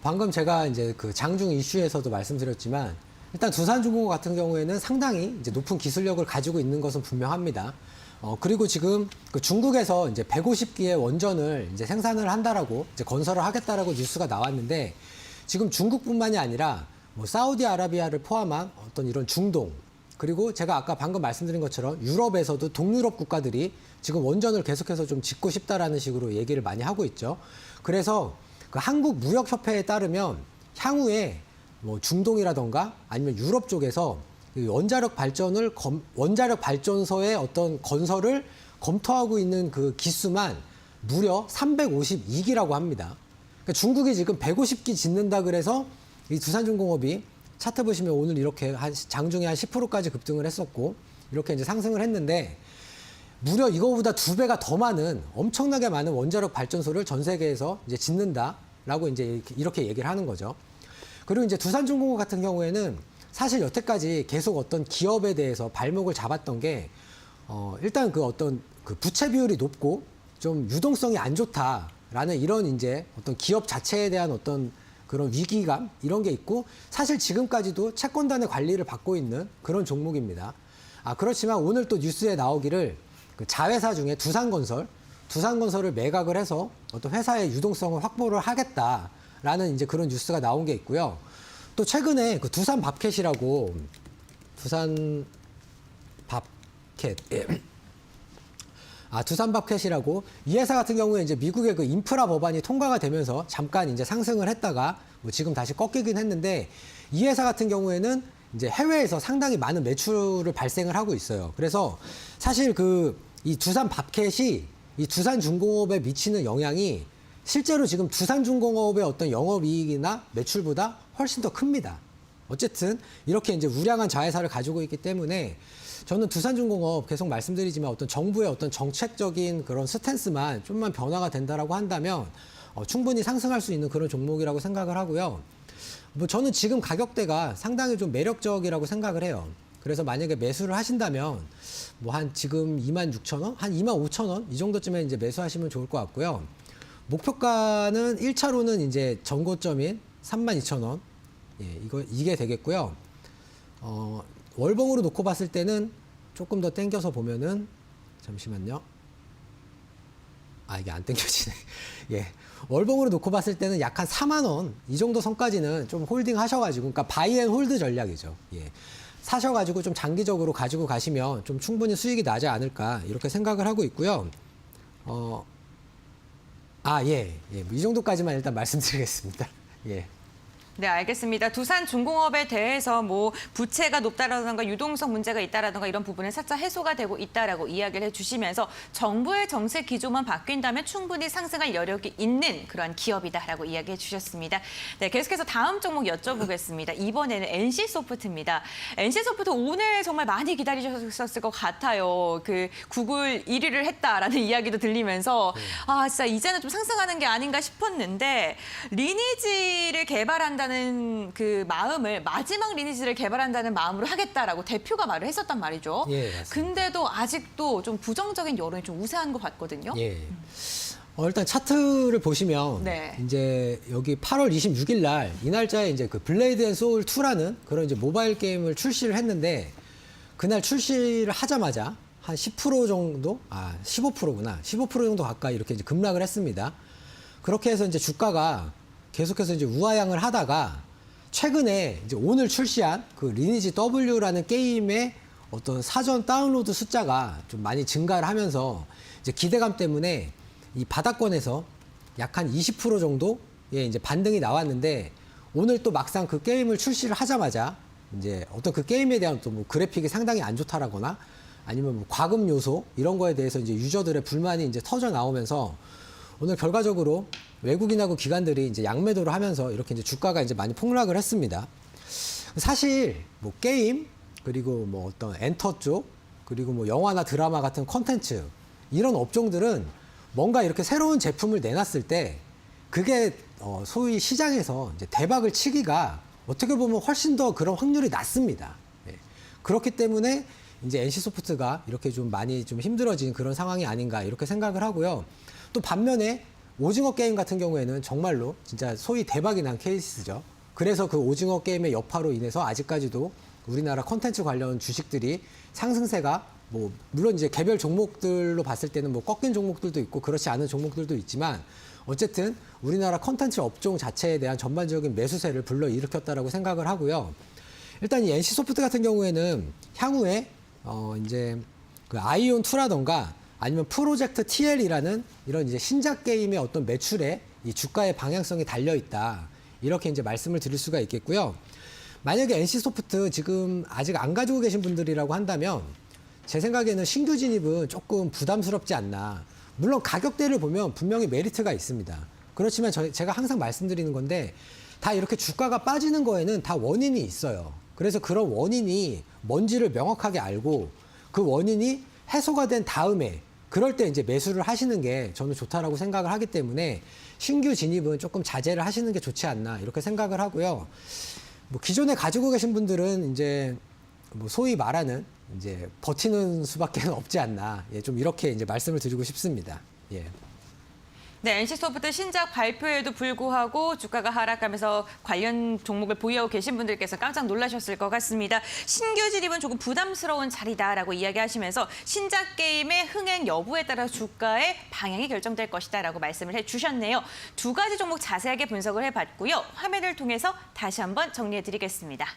방금 제가 이제 그 장중 이슈에서도 말씀드렸지만 일단 두산중공업 같은 경우에는 상당히 이제 높은 기술력을 가지고 있는 것은 분명합니다. 그리고 지금 그 중국에서 이제 150기의 원전을 이제 생산을 한다라고 이제 건설을 하겠다라고 뉴스가 나왔는데 지금 중국뿐만이 아니라 뭐 사우디아라비아를 포함한 어떤 이런 중동 그리고 제가 아까 방금 말씀드린 것처럼 유럽에서도 동유럽 국가들이 지금 원전을 계속해서 좀 짓고 싶다라는 식으로 얘기를 많이 하고 있죠. 그래서 그 한국무역협회에 따르면 향후에 뭐 중동이라던가 아니면 유럽 쪽에서 원자력 발전소의 어떤 건설을 검토하고 있는 그 기수만 무려 352기라고 합니다. 그러니까 중국이 지금 150기 짓는다 그래서 이 두산중공업이 차트 보시면 오늘 이렇게 장중에 한 10%까지 급등을 했었고 이렇게 이제 상승을 했는데 무려 이거보다 2배가 더 많은 엄청나게 많은 원자력 발전소를 전 세계에서 이제 짓는다라고 이제 이렇게 얘기를 하는 거죠. 그리고 이제 두산중공업 같은 경우에는 사실 여태까지 계속 어떤 기업에 대해서 발목을 잡았던 게 일단 그 어떤 그 부채 비율이 높고 좀 유동성이 안 좋다라는 이런 이제 어떤 기업 자체에 대한 어떤 그런 위기감 이런 게 있고 사실 지금까지도 채권단의 관리를 받고 있는 그런 종목입니다. 그렇지만 오늘 또 뉴스에 나오기를 그 자회사 중에 두산건설을 매각을 해서 어떤 회사의 유동성을 확보를 하겠다라는 이제 그런 뉴스가 나온 게 있고요. 또 최근에 그 두산밥켓이라고 두산밥켓이라고 이 회사 같은 경우에 이제 미국의 그 인프라 법안이 통과가 되면서 잠깐 이제 상승을 했다가 뭐 지금 다시 꺾이긴 했는데 이 회사 같은 경우에는 이제 해외에서 상당히 많은 매출을 발생을 하고 있어요. 그래서 사실 이 두산밥켓이 이 두산중공업에 미치는 영향이 실제로 지금 두산중공업의 어떤 영업이익이나 매출보다 훨씬 더 큽니다. 어쨌든 이렇게 이제 우량한 자회사를 가지고 있기 때문에 저는 두산중공업 계속 말씀드리지만 어떤 정부의 어떤 정책적인 그런 스탠스만 좀만 변화가 된다라고 한다면 충분히 상승할 수 있는 그런 종목이라고 생각을 하고요. 뭐 저는 지금 가격대가 상당히 좀 매력적이라고 생각을 해요. 그래서 만약에 매수를 하신다면 뭐 한 지금 26,000원, 한 25,000원 이 정도쯤에 이제 매수하시면 좋을 것 같고요. 목표가는 1차로는 이제 전고점인 32,000원. 예, 이게 되겠고요. 월봉으로 놓고 봤을 때는 조금 더 땡겨서 보면은 잠시만요. 이게 안 땡겨지네. 예. 월봉으로 놓고 봤을 때는 약 한 4만 원 이 정도 선까지는 좀 홀딩 하셔가지고, 그러니까 바이 앤 홀드 전략이죠. 예. 사셔가지고 좀 장기적으로 가지고 가시면 좀 충분히 수익이 나지 않을까 이렇게 생각을 하고 있고요. 예. 이 정도까지만 일단 말씀드리겠습니다. 예. 네, 알겠습니다. 두산중공업에 대해서 뭐 부채가 높다라든가 유동성 문제가 있다라든가 이런 부분은 살짝 해소가 되고 있다라고 이야기를 해주시면서 정부의 정책 기조만 바뀐다면 충분히 상승할 여력이 있는 그러한 기업이다라고 이야기해 주셨습니다. 네, 계속해서 다음 종목 여쭤보겠습니다. 이번에는 NC소프트입니다. NC소프트 오늘 정말 많이 기다리셨을 것 같아요. 그 구글 1위를 했다라는 이야기도 들리면서 진짜 이제는 좀 상승하는 게 아닌가 싶었는데 리니지를 개발한다는 그 마음을 마지막 리니지를 개발한다는 마음으로 하겠다라고 대표가 말을 했었단 말이죠. 예, 맞습니다. 근데도 아직도 좀 부정적인 여론이 좀 우세한 것 같거든요. 예. 일단 차트를 보시면 네. 이제 여기 8월 26일 날 이 날짜에 이제 그 블레이드 앤 소울 2라는 그런 이제 모바일 게임을 출시를 했는데 그날 출시를 하자마자 한 10% 정도, 15%구나. 15% 정도 가까이 이렇게 이제 급락을 했습니다. 그렇게 해서 이제 주가가 계속해서 이제 우하향을 하다가 최근에 이제 오늘 출시한 그 리니지 W라는 게임의 어떤 사전 다운로드 숫자가 좀 많이 증가를 하면서 이제 기대감 때문에 이 바닥권에서 약 한 20% 정도의 이제 반등이 나왔는데 오늘 또 막상 그 게임을 출시를 하자마자 이제 어떤 그 게임에 대한 또 뭐 그래픽이 상당히 안 좋다라거나 아니면 뭐 과금 요소 이런 거에 대해서 이제 유저들의 불만이 이제 터져 나오면서 오늘 결과적으로 외국인하고 기관들이 이제 양매도를 하면서 이렇게 이제 주가가 이제 많이 폭락을 했습니다. 사실 뭐 게임 그리고 뭐 어떤 엔터 쪽 그리고 뭐 영화나 드라마 같은 콘텐츠 이런 업종들은 뭔가 이렇게 새로운 제품을 내놨을 때 그게 소위 시장에서 이제 대박을 치기가 어떻게 보면 훨씬 더 그런 확률이 낮습니다. 예. 그렇기 때문에 이제 NC소프트가 이렇게 좀 많이 좀 힘들어진 그런 상황이 아닌가 이렇게 생각을 하고요. 또 반면에 오징어 게임 같은 경우에는 정말로 진짜 소위 대박이 난 케이스죠. 그래서 그 오징어 게임의 여파로 인해서 아직까지도 우리나라 콘텐츠 관련 주식들이 상승세가 뭐 물론 이제 개별 종목들로 봤을 때는 뭐 꺾인 종목들도 있고 그렇지 않은 종목들도 있지만 어쨌든 우리나라 콘텐츠 업종 자체에 대한 전반적인 매수세를 불러일으켰다라고 생각을 하고요. 일단 이 NC소프트 같은 경우에는 향후에 이제 그 아이온 2라던가 아니면 프로젝트 TL이라는 이런 이제 신작 게임의 어떤 매출에 이 주가의 방향성이 달려 있다. 이렇게 이제 말씀을 드릴 수가 있겠고요. 만약에 NC소프트 지금 아직 안 가지고 계신 분들이라고 한다면 제 생각에는 신규 진입은 조금 부담스럽지 않나. 물론 가격대를 보면 분명히 메리트가 있습니다. 그렇지만 제가 항상 말씀드리는 건데 다 이렇게 주가가 빠지는 거에는 다 원인이 있어요. 그래서 그런 원인이 뭔지를 명확하게 알고 그 원인이 해소가 된 다음에 그럴 때 이제 매수를 하시는 게 저는 좋다라고 생각을 하기 때문에 신규 진입은 조금 자제를 하시는 게 좋지 않나 이렇게 생각을 하고요. 뭐 기존에 가지고 계신 분들은 이제 뭐 소위 말하는 이제 버티는 수밖에 없지 않나. 예, 좀 이렇게 이제 말씀을 드리고 싶습니다. 예. 네, NC소프트 신작 발표에도 불구하고 주가가 하락하면서 관련 종목을 보유하고 계신 분들께서 깜짝 놀라셨을 것 같습니다. 신규 진입은 조금 부담스러운 자리다라고 이야기하시면서 신작 게임의 흥행 여부에 따라 주가의 방향이 결정될 것이다라고 말씀을 해주셨네요. 두 가지 종목 자세하게 분석을 해봤고요. 화면을 통해서 다시 한번 정리해드리겠습니다.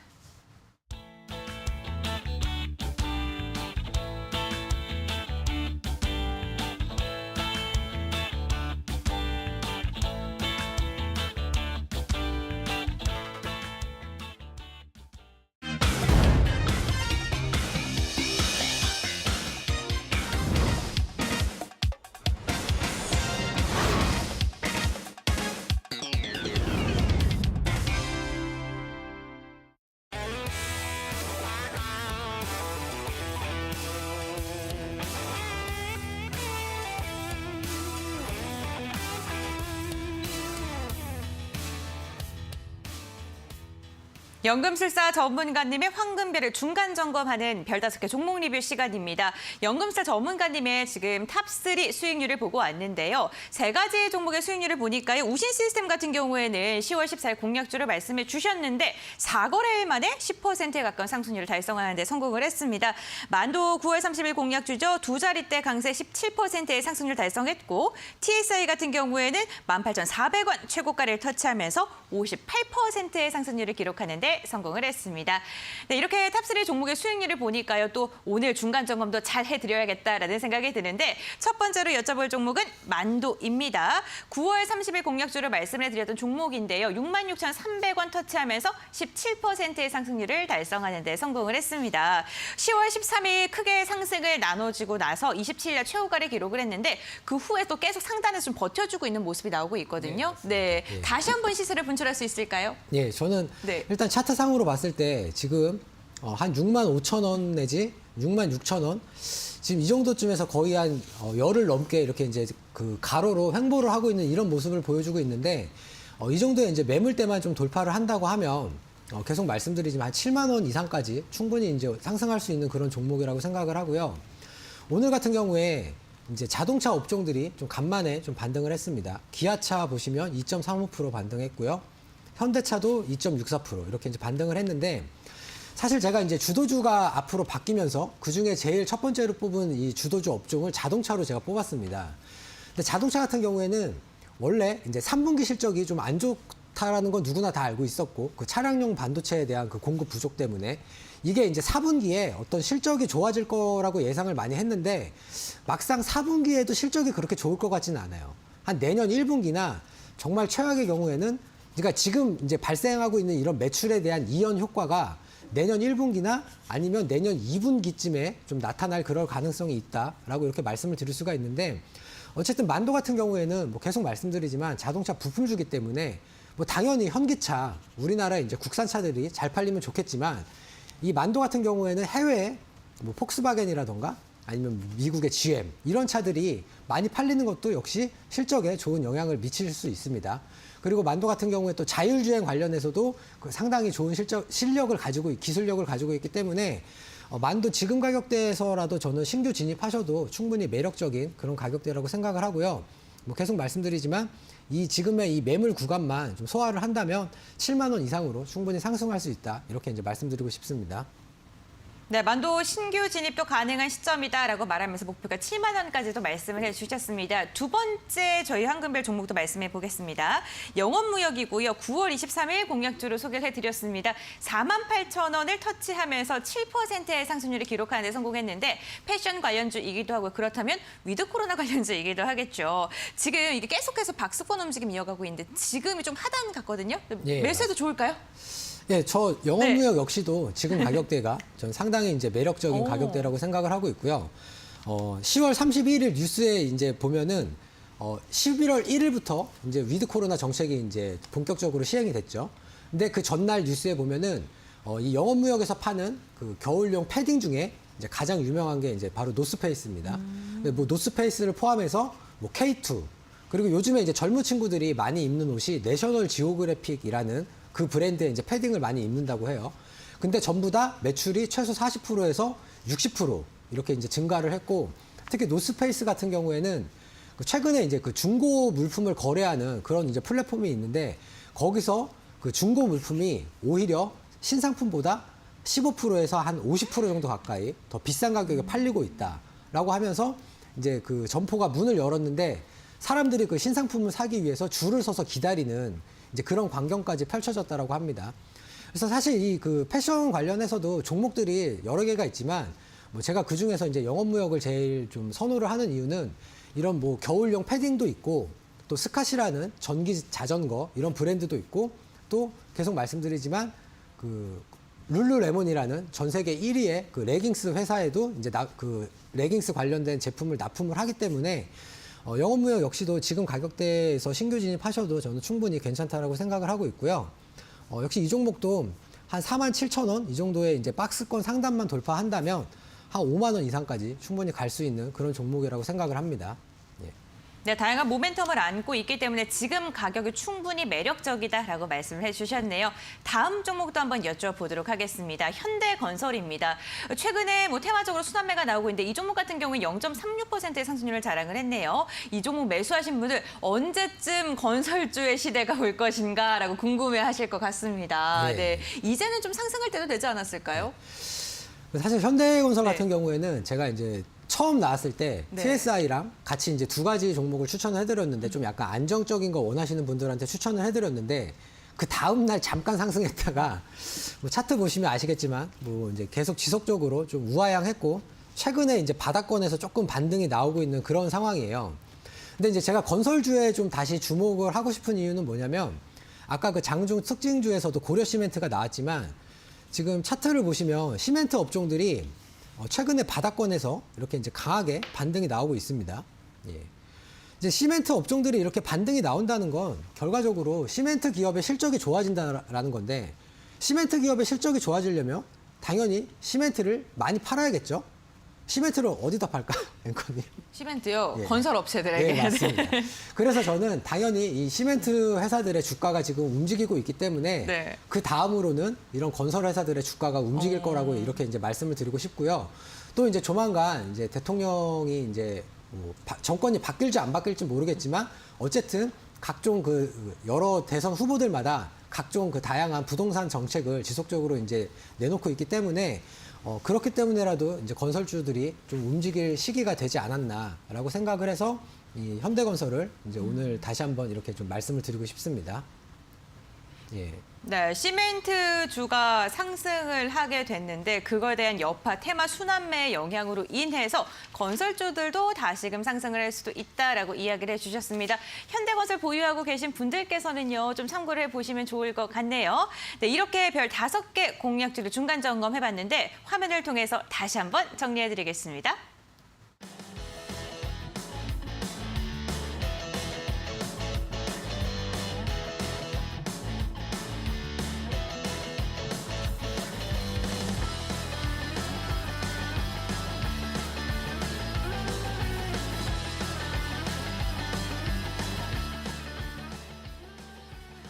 연금술사 전문가님의 황금별을 중간 점검하는 별 5개 종목 리뷰 시간입니다. 연금술사 전문가님의 지금 탑3 수익률을 보고 왔는데요. 세 가지 종목의 수익률을 보니까요. 우신 시스템 같은 경우에는 10월 14일 공략주를 말씀해 주셨는데 4거래일 만에 10%에 가까운 상승률을 달성하는 데 성공을 했습니다. 만도 9월 30일 공략주죠. 두 자릿대 강세 17%의 상승률 달성했고 TSI 같은 경우에는 18,400원 최고가를 터치하면서 58%의 상승률을 기록하는 데 성공을 했습니다. 네, 이렇게 탑3 종목의 수익률을 보니까요. 또 오늘 중간 점검도 잘 해드려야겠다라는 생각이 드는데 첫 번째로 여쭤볼 종목은 만도입니다. 9월 30일 공략주를 말씀을 해드렸던 종목인데요. 66,300원 터치하면서 17%의 상승률을 달성하는 데 성공을 했습니다. 10월 13일 크게 상승을 나눠주고 나서 27일 최고가를 기록을 했는데 그 후에 또 계속 상단에서 좀 버텨주고 있는 모습이 나오고 있거든요. 네, 다시 한번 시세를 분출할 수 있을까요? 예, 저는 네. 일단 차트상으로 봤을 때 지금 한 65,000원 내지 66,000원 지금 이 정도쯤에서 거의 한 열흘 넘게 이렇게 이제 그 가로로 횡보를 하고 있는 이런 모습을 보여주고 있는데 이 정도의 이제 매물대만 좀 돌파를 한다고 하면 계속 말씀드리지만 한 7만 원 이상까지 충분히 이제 상승할 수 있는 그런 종목이라고 생각을 하고요. 오늘 같은 경우에 이제 자동차 업종들이 좀 간만에 좀 반등을 했습니다. 기아차 보시면 2.35% 반등했고요. 현대차도 2.64% 이렇게 이제 반등을 했는데 사실 제가 이제 주도주가 앞으로 바뀌면서 그 중에 제일 첫 번째로 뽑은 이 주도주 업종을 자동차로 제가 뽑았습니다. 근데 자동차 같은 경우에는 원래 이제 3분기 실적이 좀 안 좋다라는 건 누구나 다 알고 있었고 그 차량용 반도체에 대한 그 공급 부족 때문에 이게 이제 4분기에 어떤 실적이 좋아질 거라고 예상을 많이 했는데 막상 4분기에도 실적이 그렇게 좋을 것 같지는 않아요. 한 내년 1분기나 정말 최악의 경우에는 그러니까 지금 이제 발생하고 있는 이런 매출에 대한 이연 효과가 내년 1분기나 아니면 내년 2분기쯤에 좀 나타날 그럴 가능성이 있다라고 이렇게 말씀을 드릴 수가 있는데 어쨌든 만도 같은 경우에는 뭐 계속 말씀드리지만 자동차 부품주기 때문에 뭐 당연히 현기차 우리나라 이제 국산차들이 잘 팔리면 좋겠지만 이 만도 같은 경우에는 해외에 뭐 폭스바겐이라던가 아니면 미국의 GM 이런 차들이 많이 팔리는 것도 역시 실적에 좋은 영향을 미칠 수 있습니다. 그리고 만도 같은 경우에 또 자율주행 관련해서도 상당히 좋은 실력을 가지고 기술력을 가지고 있기 때문에 만도 지금 가격대에서라도 저는 신규 진입하셔도 충분히 매력적인 그런 가격대라고 생각을 하고요. 뭐 계속 말씀드리지만 이 지금의 이 매물 구간만 좀 소화를 한다면 7만 원 이상으로 충분히 상승할 수 있다. 이렇게 이제 말씀드리고 싶습니다. 네, 만도 신규 진입도 가능한 시점이다라고 말하면서 목표가 7만 원까지도 말씀을 해주셨습니다. 두 번째 저희 황금별 종목도 말씀해 보겠습니다. 영업무역이고요. 9월 23일 공략주로 소개를 해드렸습니다. 48,000원을 터치하면서 7%의 상승률을 기록하는 데 성공했는데 패션 관련주이기도 하고 그렇다면 위드 코로나 관련주이기도 하겠죠. 지금 이게 계속해서 박스권 움직임 이어가고 있는데 지금이 좀 하단 같거든요. 예, 매수해도 좋을까요? 예, 저 영업무역 역시도 지금 가격대가 전 상당히 이제 매력적인 가격대라고 생각을 하고 있고요. 10월 31일 뉴스에 이제 보면은 11월 1일부터 이제 위드 코로나 정책이 이제 본격적으로 시행이 됐죠. 근데 그 전날 뉴스에 보면은 이 영업무역에서 파는 그 겨울용 패딩 중에 이제 가장 유명한 게 이제 바로 노스페이스입니다. 뭐 노스페이스를 포함해서 뭐 K2 그리고 요즘에 이제 젊은 친구들이 많이 입는 옷이 내셔널 지오그래픽이라는 그 브랜드에 이제 패딩을 많이 입는다고 해요. 근데 전부 다 매출이 최소 40%에서 60% 이렇게 이제 증가를 했고 특히 노스페이스 같은 경우에는 최근에 이제 그 중고 물품을 거래하는 그런 이제 플랫폼이 있는데 거기서 그 중고 물품이 오히려 신상품보다 15%에서 한 50% 정도 가까이 더 비싼 가격에 팔리고 있다라고 하면서 이제 그 점포가 문을 열었는데 사람들이 그 신상품을 사기 위해서 줄을 서서 기다리는 이제 그런 광경까지 펼쳐졌다라고 합니다. 그래서 사실 이 그 패션 관련해서도 종목들이 여러 개가 있지만 뭐 제가 그 중에서 이제 영업무역을 제일 좀 선호를 하는 이유는 이런 뭐 겨울용 패딩도 있고 또 스카시라는 전기 자전거 이런 브랜드도 있고 또 계속 말씀드리지만 그 룰루레몬이라는 전 세계 1위의 그 레깅스 회사에도 이제 그 레깅스 관련된 제품을 납품을 하기 때문에 영업무역 역시도 지금 가격대에서 신규 진입하셔도 저는 충분히 괜찮다라고 생각을 하고 있고요. 역시 이 종목도 한 47,000원 이 정도의 이제 박스권 상단만 돌파한다면 한 5만 원 이상까지 충분히 갈 수 있는 그런 종목이라고 생각을 합니다. 예. 네, 다양한 모멘텀을 안고 있기 때문에 지금 가격이 충분히 매력적이다라고 말씀을 해주셨네요. 다음 종목도 한번 여쭤보도록 하겠습니다. 현대건설입니다. 최근에 테마적으로 순환매가 나오고 있는데 이 종목 같은 경우에 0.36%의 상승률을 자랑을 했네요. 이 종목 매수하신 분들 언제쯤 건설주의 시대가 올 것인가라고 궁금해하실 것 같습니다. 네. 네, 이제는 좀 상승할 때도 되지 않았을까요? 사실 현대건설 네. 같은 경우에는 제가 이제 처음 나왔을 때 네. TSI랑 같이 이제 두 가지 종목을 추천을 해드렸는데 좀 약간 안정적인 거 원하시는 분들한테 추천을 해드렸는데 그 다음 날 잠깐 상승했다가 뭐 차트 보시면 아시겠지만 뭐 이제 계속 지속적으로 좀 우하향했고 최근에 이제 바닥권에서 조금 반등이 나오고 있는 그런 상황이에요. 근데 이제 제가 건설주에 좀 다시 주목을 하고 싶은 이유는 뭐냐면 아까 그 장중 특징주에서도 고려 시멘트가 나왔지만 지금 차트를 보시면 시멘트 업종들이 최근에 바닥권에서 이렇게 이제 강하게 반등이 나오고 있습니다. 예. 이제 시멘트 업종들이 이렇게 반등이 나온다는 건 결과적으로 시멘트 기업의 실적이 좋아진다라는 건데 시멘트 기업의 실적이 좋아지려면 당연히 시멘트를 많이 팔아야겠죠. 시멘트를 어디다 팔까, 앵커님? 시멘트요? 예. 건설 업체들에게. 네, 맞습니다. 그래서 저는 당연히 이 시멘트 회사들의 주가가 지금 움직이고 있기 때문에 네. 그 다음으로는 이런 건설 회사들의 주가가 움직일 거라고 이렇게 이제 말씀을 드리고 싶고요. 또 이제 조만간 이제 대통령이 이제 뭐 정권이 바뀔지 안 바뀔지 모르겠지만 어쨌든 각종 그 여러 대선 후보들마다 각종 그 다양한 부동산 정책을 지속적으로 이제 내놓고 있기 때문에 그렇기 때문에라도 이제 건설주들이 좀 움직일 시기가 되지 않았나라고 생각을 해서 이 현대건설을 이제 오늘 다시 한번 이렇게 좀 말씀을 드리고 싶습니다. 예. 네, 시멘트주가 상승을 하게 됐는데 그거에 대한 여파, 테마 순환매의 영향으로 인해서 건설주들도 다시금 상승을 할 수도 있다라고 이야기를 해주셨습니다. 현대건설 보유하고 계신 분들께서는요, 좀 참고를 해보시면 좋을 것 같네요. 네, 이렇게 별 5개 공략주를 중간 점검해봤는데 화면을 통해서 다시 한번 정리해드리겠습니다.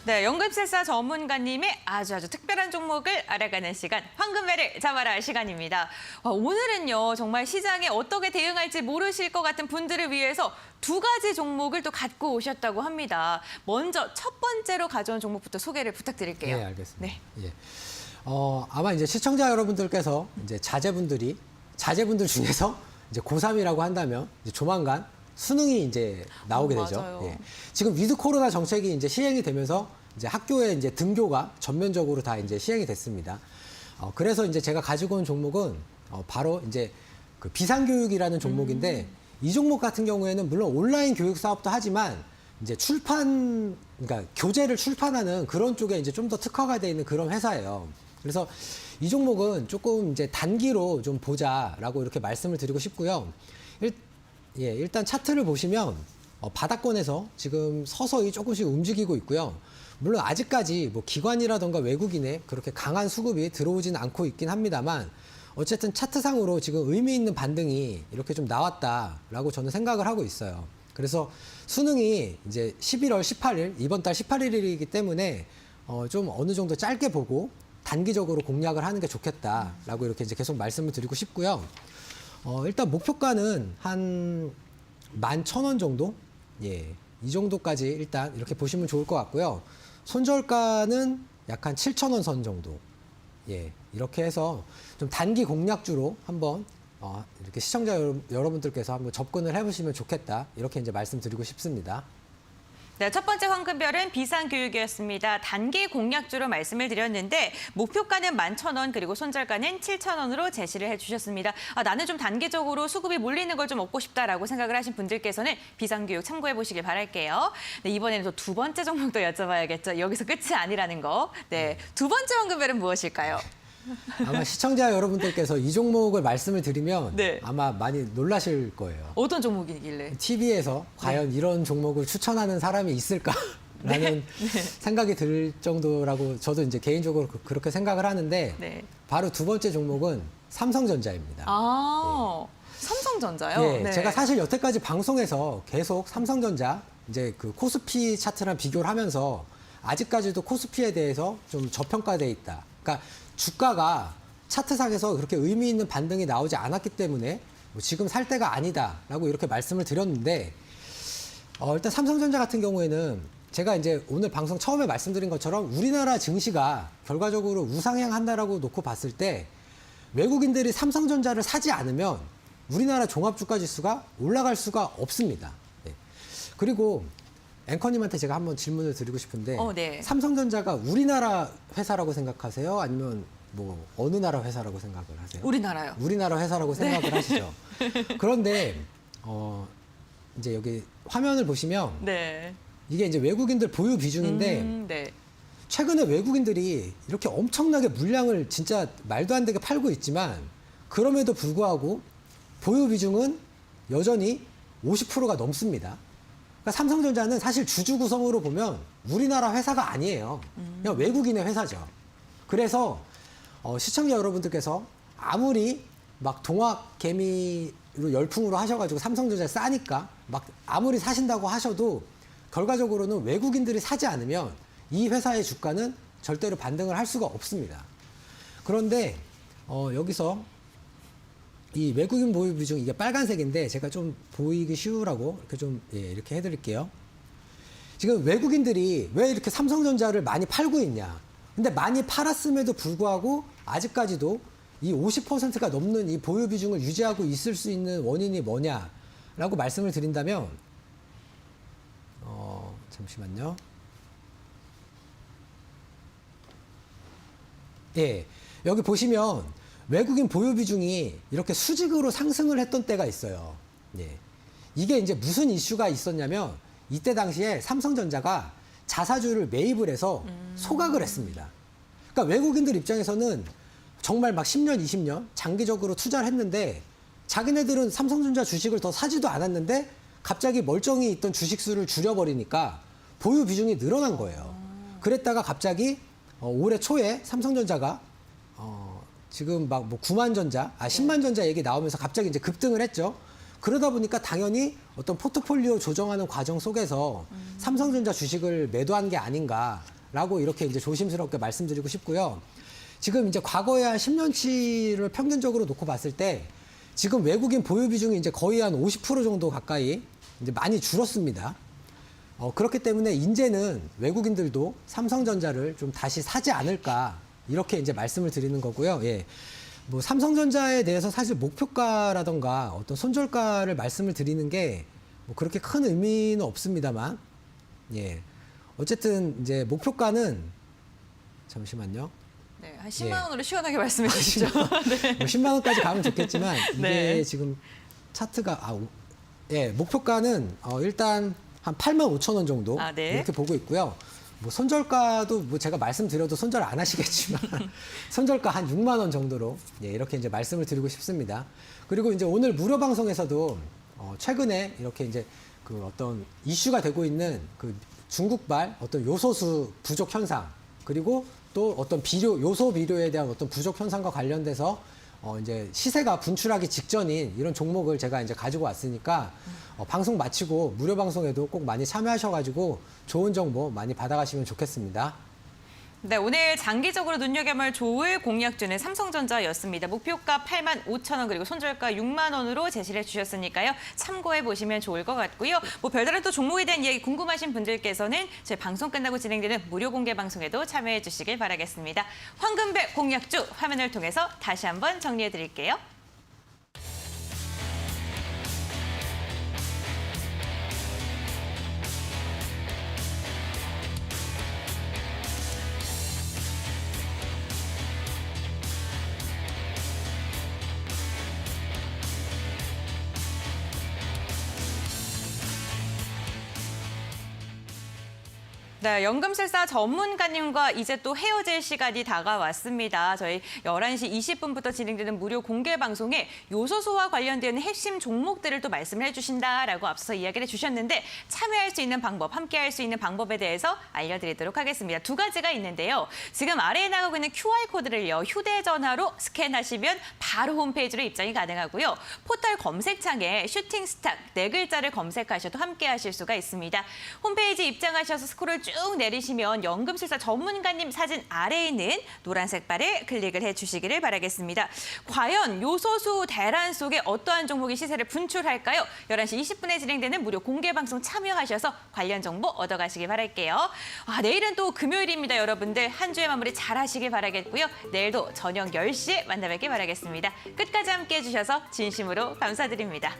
네, 연금술사 전문가님의 아주 특별한 종목을 알아가는 시간, 황금매를 잡아라 시간입니다. 오늘은요, 정말 시장에 어떻게 대응할지 모르실 것 같은 분들을 위해서 2가지 종목을 또 갖고 오셨다고 합니다. 먼저 첫 번째로 가져온 종목부터 소개를 부탁드릴게요. 네, 알겠습니다. 네. 예. 아마 이제 시청자 여러분들께서 이제 자제분들 중에서 이제 고3이라고 한다면 이제 조만간 수능이 이제 나오게 되죠. 맞아요. 예. 지금 위드 코로나 정책이 이제 시행이 되면서 이제 학교에 이제 등교가 전면적으로 다 이제 시행이 됐습니다. 그래서 이제 제가 가지고 온 종목은 바로 이제 그 비상교육이라는 종목인데 이 종목 같은 경우에는 물론 온라인 교육 사업도 하지만 이제 그러니까 교재를 출판하는 그런 쪽에 이제 좀 더 특화가 돼 있는 그런 회사예요. 그래서 이 종목은 조금 이제 단기로 좀 보자라고 이렇게 말씀을 드리고 싶고요. 일단 차트를 보시면 바닥권에서 지금 서서히 조금씩 움직이고 있고요. 물론 아직까지 뭐 기관이라던가 외국인의 그렇게 강한 수급이 들어오지는 않고 있긴 합니다만 어쨌든 차트상으로 지금 의미 있는 반등이 이렇게 좀 나왔다라고 저는 생각을 하고 있어요. 그래서 수능이 이제 11월 18일, 이번 달 18일이기 때문에 좀 어느 정도 짧게 보고 단기적으로 공략을 하는 게 좋겠다라고 이렇게 이제 계속 말씀을 드리고 싶고요. 일단 목표가는 한 11,000원 정도? 예. 이 정도까지 일단 이렇게 보시면 좋을 것 같고요. 손절가는 약 한 7,000원 선 정도. 예. 이렇게 해서 좀 단기 공략주로 한번 이렇게 시청자 여러분들께서 한번 접근을 해보시면 좋겠다. 이렇게 이제 말씀드리고 싶습니다. 네, 첫 번째 황금별은 비상교육이었습니다. 단기 공략주로 말씀을 드렸는데 목표가는 11,000원 그리고 손절가는 7,000원으로 제시를 해주셨습니다. 나는 좀 단기적으로 수급이 몰리는 걸 좀 얻고 싶다라고 생각을 하신 분들께서는 비상교육 참고해 보시길 바랄게요. 네, 이번에는 또 2번째 종목도 여쭤봐야겠죠. 여기서 끝이 아니라는 거. 네, 2번째 황금별은 무엇일까요? 아마 시청자 여러분들께서 이 종목을 말씀을 드리면 네. 아마 많이 놀라실 거예요. 어떤 종목이길래? TV에서 과연 이런 종목을 추천하는 사람이 있을까라는 생각이 들 정도라고 저도 이제 개인적으로 그렇게 생각을 하는데 네. 바로 두 번째 종목은 삼성전자입니다. 아. 삼성전자요? 예, 네. 제가 사실 여태까지 방송에서 계속 삼성전자 이제 그 코스피 차트랑 비교를 하면서 아직까지도 코스피에 대해서 좀 저평가돼 있다. 그러니까 주가가 차트상에서 그렇게 의미 있는 반등이 나오지 않았기 때문에 뭐 지금 살 때가 아니다라고 이렇게 말씀을 드렸는데 일단 삼성전자 같은 경우에는 제가 이제 오늘 방송 처음에 말씀드린 것처럼 우리나라 증시가 결과적으로 우상향한다라고 놓고 봤을 때 외국인들이 삼성전자를 사지 않으면 우리나라 종합주가지수가 올라갈 수가 없습니다. 네. 그리고 앵커님한테 제가 한번 질문을 드리고 싶은데 네. 삼성전자가 우리나라 회사라고 생각하세요? 아니면 뭐 어느 나라 회사라고 생각을 하세요? 우리나라요. 우리나라 회사라고 생각을 하시죠. 그런데 이제 여기 화면을 보시면 네. 이게 이제 외국인들 보유 비중인데 네. 최근에 외국인들이 이렇게 엄청나게 물량을 진짜 말도 안 되게 팔고 있지만 그럼에도 불구하고 보유 비중은 여전히 50%가 넘습니다. 그러니까 삼성전자는 사실 주주 구성으로 보면 우리나라 회사가 아니에요. 그냥 외국인의 회사죠. 그래서 시청자 여러분들께서 아무리 막 동학 개미로 열풍으로 하셔가지고 삼성전자 싸니까 막 아무리 사신다고 하셔도 결과적으로는 외국인들이 사지 않으면 이 회사의 주가는 절대로 반등을 할 수가 없습니다. 그런데 여기서 이 외국인 보유 비중 이게 빨간색인데 제가 좀 보이기 쉬우라고 이렇게 좀 이렇게 해드릴게요. 지금 외국인들이 왜 이렇게 삼성전자를 많이 팔고 있냐? 근데 많이 팔았음에도 불구하고 아직까지도 이 50%가 넘는 이 보유 비중을 유지하고 있을 수 있는 원인이 뭐냐라고 말씀을 드린다면 잠시만요. 예, 여기 보시면 외국인 보유 비중이 이렇게 수직으로 상승을 했던 때가 있어요. 예. 이게 이제 무슨 이슈가 있었냐면 이때 당시에 삼성전자가 자사주를 매입을 해서 소각을 했습니다. 그러니까 외국인들 입장에서는 정말 막 10년, 20년 장기적으로 투자를 했는데 자기네들은 삼성전자 주식을 더 사지도 않았는데 갑자기 멀쩡히 있던 주식 수를 줄여버리니까 보유 비중이 늘어난 거예요. 그랬다가 갑자기 올해 초에 삼성전자가 지금 막 뭐 9만 전자, 10만 전자 얘기 나오면서 갑자기 이제 급등을 했죠. 그러다 보니까 당연히 어떤 포트폴리오 조정하는 과정 속에서 삼성전자 주식을 매도한 게 아닌가라고 이렇게 이제 조심스럽게 말씀드리고 싶고요. 지금 이제 과거에 한 10년치를 평균적으로 놓고 봤을 때 지금 외국인 보유 비중이 이제 거의 한 50% 정도 가까이 이제 많이 줄었습니다. 그렇기 때문에 이제는 외국인들도 삼성전자를 좀 다시 사지 않을까 이렇게 이제 말씀을 드리는 거고요. 예. 뭐 삼성전자에 대해서 사실 목표가라던가 어떤 손절가를 말씀을 드리는 게 뭐 그렇게 큰 의미는 없습니다만, 예. 어쨌든 이제 목표가는 잠시만요. 네, 한 10만 원으로 시원하게 말씀해 주시죠. 네. 뭐 10만 원까지 가면 좋겠지만 이게 네. 지금 차트가 예, 목표가는 일단 한 8만 5천 원 정도 네. 이렇게 보고 있고요. 뭐 손절가도 뭐 제가 말씀드려도 손절 안 하시겠지만 손절가 한 6만 원 정도로 이렇게 이제 말씀을 드리고 싶습니다. 그리고 이제 오늘 무료 방송에서도 최근에 이렇게 이제 그 어떤 이슈가 되고 있는 그 중국발 어떤 요소수 부족 현상 그리고 또 어떤 요소 비료에 대한 어떤 부족 현상과 관련돼서 이제 시세가 분출하기 직전인 이런 종목을 제가 이제 가지고 왔으니까 방송 마치고 무료 방송에도 꼭 많이 참여하셔가지고 좋은 정보 많이 받아가시면 좋겠습니다. 네, 오늘 장기적으로 눈여겨볼 좋을 공약주는 삼성전자였습니다. 목표가 8만 5천 원 그리고 손절가 6만 원으로 제시를 해주셨으니까요. 참고해 보시면 좋을 것 같고요. 뭐 별다른 또 종목에 대한 이야기 궁금하신 분들께서는 저희 방송 끝나고 진행되는 무료 공개 방송에도 참여해 주시길 바라겠습니다. 황금배 공약주 화면을 통해서 다시 한번 정리해 드릴게요. 네, 연금술사 전문가님과 이제 또 헤어질 시간이 다가왔습니다. 저희 11시 20분부터 진행되는 무료 공개 방송에 요소수와 관련된 핵심 종목들을 또 말씀을 해주신다라고 앞서서 이야기를 해주셨는데 참여할 수 있는 방법, 함께할 수 있는 방법에 대해서 알려드리도록 하겠습니다. 두 가지가 있는데요. 지금 아래에 나가고 있는 QR코드를요. 휴대전화로 스캔하시면 바로 홈페이지로 입장이 가능하고요. 포털 검색창에 슈팅스탁 4글자를 검색하셔도 함께하실 수가 있습니다. 홈페이지 입장하셔서 스크롤 쭉 내리시면 연금술사 전문가님 사진 아래에 있는 노란색 바를 클릭을 해주시기를 바라겠습니다. 과연 요소수 대란 속에 어떠한 종목이 시세를 분출할까요? 11시 20분에 진행되는 무료 공개 방송 참여하셔서 관련 정보 얻어가시기 바랄게요. 내일은 또 금요일입니다, 여러분들. 한 주의 마무리 잘 하시길 바라겠고요. 내일도 저녁 10시에 만나뵙길 바라겠습니다. 끝까지 함께해 주셔서 진심으로 감사드립니다.